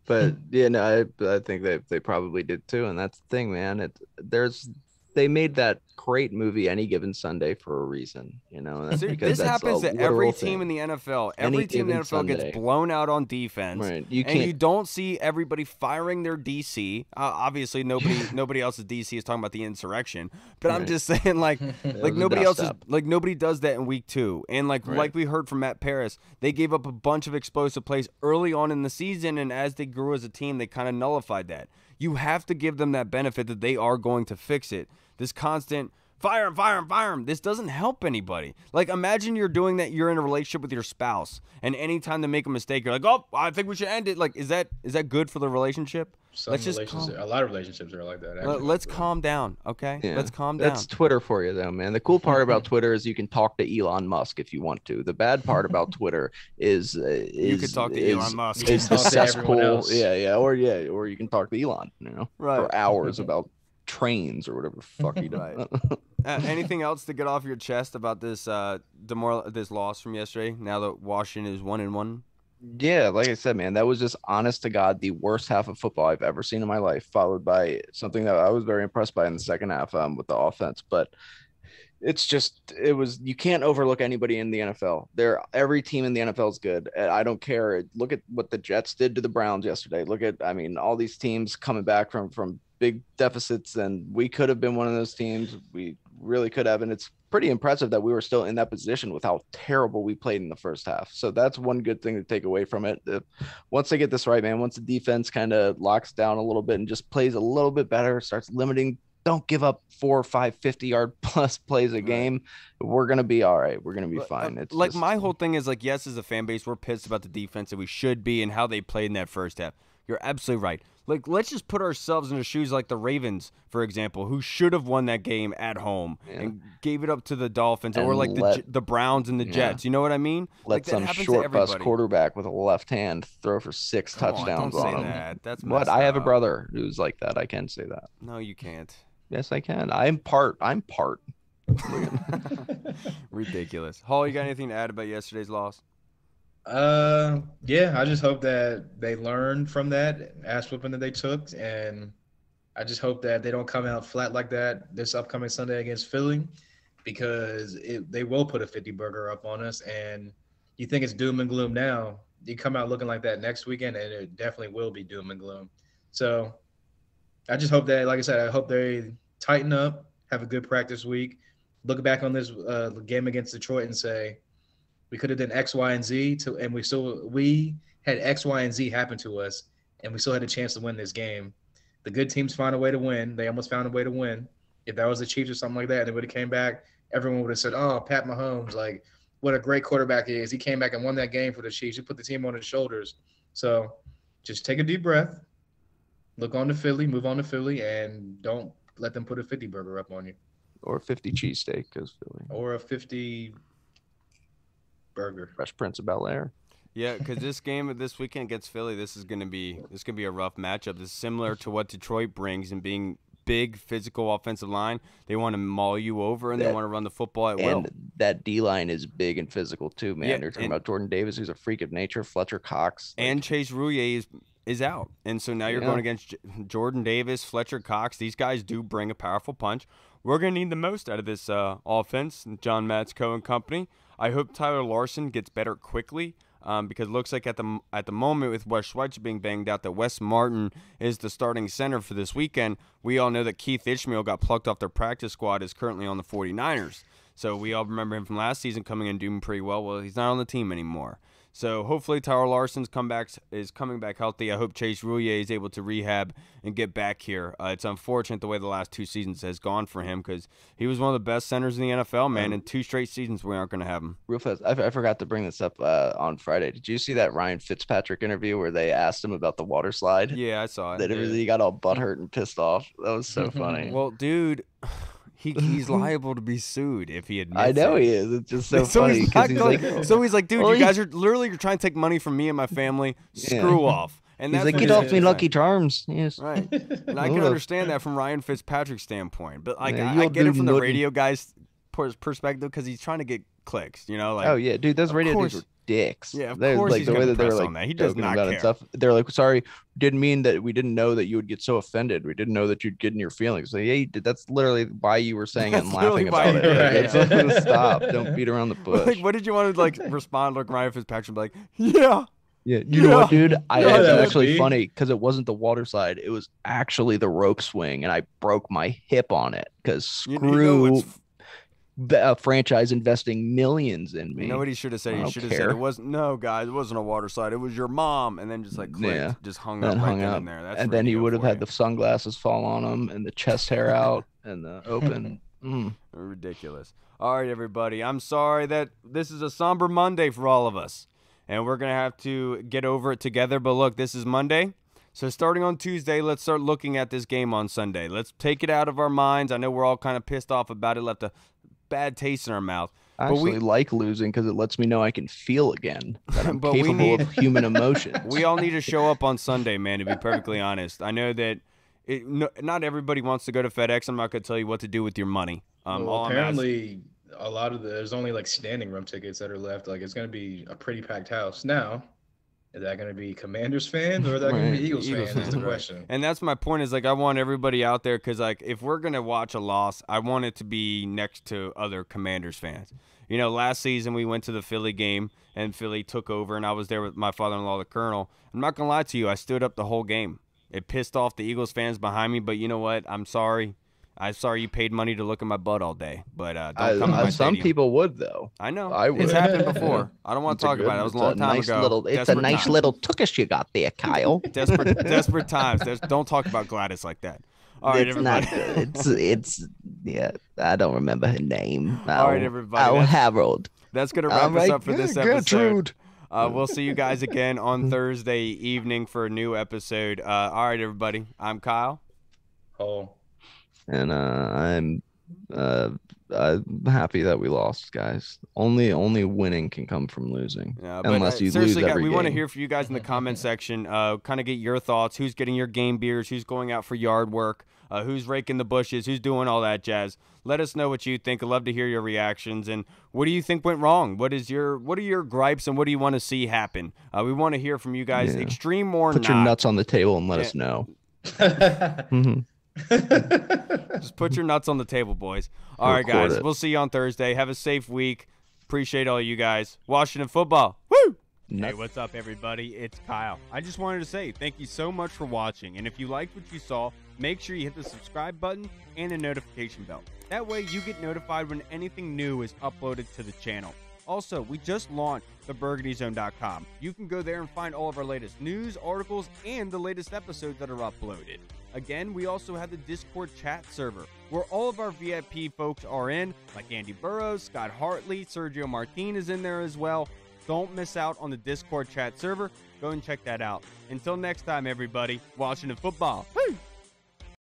But I think they probably did too, and that's the thing, man. They made that great movie Any Given Sunday for a reason, That's this happens to every team in the NFL. Every team in the NFL gets blown out on defense, right? You don't see everybody firing their DC. Obviously, nobody else's DC is talking about the insurrection. But I'm just saying, like nobody does that in week 2. And like we heard from Matt Paris, they gave up a bunch of explosive plays early on in the season, and as they grew as a team, they kind of nullified that. You have to give them that benefit that they are going to fix it. This constant fire him. This doesn't help anybody. Like, imagine you're doing that. You're in a relationship with your spouse, and anytime they make a mistake, you're like, "Oh, I think we should end it." Like, is that good for the relationship? A lot of relationships are like that. Actually. Let's calm down, okay? Yeah. Let's calm down. That's Twitter for you, though, man. The cool part about Twitter is you can talk to Elon Musk if you want to. The bad part about Twitter is you can talk to Elon Musk. Is the cesspool, or you can talk to Elon, for hours about trains or whatever the fuck he does. Anything else to get off your chest about this this loss from yesterday? Now that Washington is 1-1. Yeah, like I said, man, that was just honest to God the worst half of football I've ever seen in my life, followed by something that I was very impressed by in the second half with the offense. But you can't overlook anybody in the NFL. Every team in the NFL is good. I don't care. Look at what the Jets did to the Browns yesterday. All these teams coming back from big deficits, and we could have been one of those teams. We really could have, and it's pretty impressive that we were still in that position with how terrible we played in the first half. So that's one good thing to take away from it. Once they get this right, man, once the defense kind of locks down a little bit and just plays a little bit better, starts limiting, don't give up 4 or 5 50-yard plus plays a game, we're going to be all right. We're going to be fine. It's my whole thing is, yes, as a fan base, we're pissed about the defense, and we should be, and how they played in that first half. You're absolutely right. Let's just put ourselves in the shoes like the Ravens, for example, who should have won that game at home and gave it up to the Dolphins, or like the Browns and the Jets. You know what I mean? Let some short bus quarterback with a left hand throw for 6 touchdowns on him. That. That's what? I have a brother who's like that. I can say that. No, you can't. Yes, I can. I'm part. Ridiculous. Hall, you got anything to add about yesterday's loss? Yeah, I just hope that they learn from that ass whooping that they took, and I just hope that they don't come out flat like that this upcoming Sunday against Philly, because they will put a 50 burger up on us. And you think it's doom and gloom now, you come out looking like that next weekend, and it definitely will be doom and gloom. So I just hope that, like I said, I hope they tighten up, have a good practice week, look back on this game against Detroit and say we could have done X, Y, and Z and we had X, Y, and Z happen to us, and we still had a chance to win this game. The good teams find a way to win. They almost found a way to win. If that was the Chiefs or something like that, and they would have came back, everyone would have said, "Oh, Pat Mahomes, like what a great quarterback he is. He came back and won that game for the Chiefs. He put the team on his shoulders." So just take a deep breath, look on to Philly, move on to Philly, and don't let them put a 50 burger up on you. Or 50 cheesesteak, because Philly. Or a 50 burger. Fresh Prince of Bel-Air. Yeah, because this game this weekend against Philly, this is gonna be a rough matchup. This is similar to what Detroit brings and being big physical offensive line. They want to maul you over and they want to run the football at will. And that D line is big and physical too, man. Yeah, You're talking about Jordan Davis, who's a freak of nature, Fletcher Cox, and Chase Roullier is out, and so now you're going against Jordan Davis, Fletcher Cox. These guys do bring a powerful punch. We're gonna need the most out of this offense, John Matsko and company. I hope Tyler Larson gets better quickly. Because it looks like at the moment with Wes Schweitzer being banged out that Wes Martin is the starting center for this weekend. We all know that Keith Ishmael got plucked off their practice squad, is currently on the 49ers. So we all remember him from last season coming in doing pretty well. Well, he's not on the team anymore. So hopefully Tyler Larson's is coming back healthy. I hope Chase Roullier is able to rehab and get back here. It's unfortunate the way the last 2 seasons has gone for him because he was one of the best centers in the NFL, man. In 2 straight seasons, we aren't going to have him. Real fast, I forgot to bring this up on Friday. Did you see that Ryan Fitzpatrick interview where they asked him about the water slide? Yeah, I saw it. That he got all butthurt and pissed off. That was so funny. Well, dude, he's liable to be sued if he admits I know it. he is. It's just so funny. He's like, dude, you guys are literally trying to take money from me and my family. Screw off. And he's that's like, get off me, Lucky Charms. Yes. Right. And I can understand that from Ryan Fitzpatrick's standpoint. But like, Yeah, I get it from the radio guy's perspective because he's trying to get clicks, you know? Like, oh, yeah, dude, those radio dudes were dicks. Yeah, of course like, he's the way gonna that they were press like on that. He does joking not about it care. and stuff. They're like, sorry, didn't mean that. We didn't know that you would get so offended. We didn't know that you'd get in your feelings. So yeah, you did. That's literally why you were saying it and laughing about it. Like, stop. Don't beat around the bush. Like, what did you want to like respond like Ryan Fitzpatrick? Be like, yeah. Yeah, you know what, dude? It's actually funny because it wasn't the water slide. It was actually the rope swing, and I broke my hip on it because screw a franchise investing millions in me. You know what he should have said? He should have said, "It wasn't. No, guys, it wasn't a water slide. It was your mom." And then just like clicked, just hung up right then and there. That's and then he would have had the sunglasses fall on him and the chest hair out and the open. Ridiculous. All right, everybody. I'm sorry that this is a somber Monday for all of us. And we're going to have to get over it together. But look, this is Monday. So starting on Tuesday, let's start looking at this game on Sunday. Let's take it out of our minds. I know we're all kind of pissed off about it. Left a bad taste in our mouth. I actually like losing because it lets me know I can feel again. That I'm capable of human emotions. We all need to show up on Sunday, man, to be perfectly honest. I know that not everybody wants to go to FedEx. I'm not going to tell you what to do with your money. Well, apparently a lot of there's only like standing room tickets that are left. Like it's going to be a pretty packed house. Now, is that going to be Commanders fans or is that going to be Eagles fans is the question. And that's my point is like I want everybody out there because like if we're going to watch a loss, I want it to be next to other Commanders fans. You know, last season we went to the Philly game and Philly took over and I was there with my father-in-law, the Colonel. I'm not going to lie to you. I stood up the whole game. It pissed off the Eagles fans behind me, but you know what? I'm sorry. I'm sorry you paid money to look at my butt all day, but don't come to my some stadium. people would though. I know. I would. It's happened before. I don't want to talk about it. That was a long time ago. It's a nice little tookish you got there, Kyle. Desperate times. Don't talk about Gladys like that. All right, everybody. It's yeah. I don't remember her name. All right, everybody. Harold. That's gonna wrap us up for this episode. Gertrude. We'll see you guys again on Thursday evening for a new episode. All right, everybody. I'm Kyle. Oh. And I'm I'm happy that we lost, guys. Only winning can come from losing. Yeah, but unless you seriously, lose every we game. want to hear from you guys in the comment section. Kind of get your thoughts. Who's getting your game beers? Who's going out for yard work? Who's raking the bushes? Who's doing all that jazz? Let us know what you think. I'd love to hear your reactions. And what do you think went wrong? What are your gripes and what do you want to see happen? We want to hear from you guys. Yeah. Extreme or Put not. your nuts on the table and let us know. Mhm. Just put your nuts on the table, boys. All right, Record guys. it. We'll see you on Thursday. Have a safe week. Appreciate all you guys. Washington football. Woo! Hey, what's up, everybody? It's Kyle. I just wanted to say thank you so much for watching. And if you liked what you saw, make sure you hit the subscribe button and the notification bell. That way you get notified when anything new is uploaded to the channel. Also, we just launched the BurgundyZone.com. You can go there and find all of our latest news, articles, and the latest episodes that are uploaded. Again, we also have the Discord chat server, where all of our VIP folks are in, like Andy Burrows, Scott Hartley, Sergio Martin is in there as well. Don't miss out on the Discord chat server. Go and check that out. Until next time, everybody, Washington football. Woo!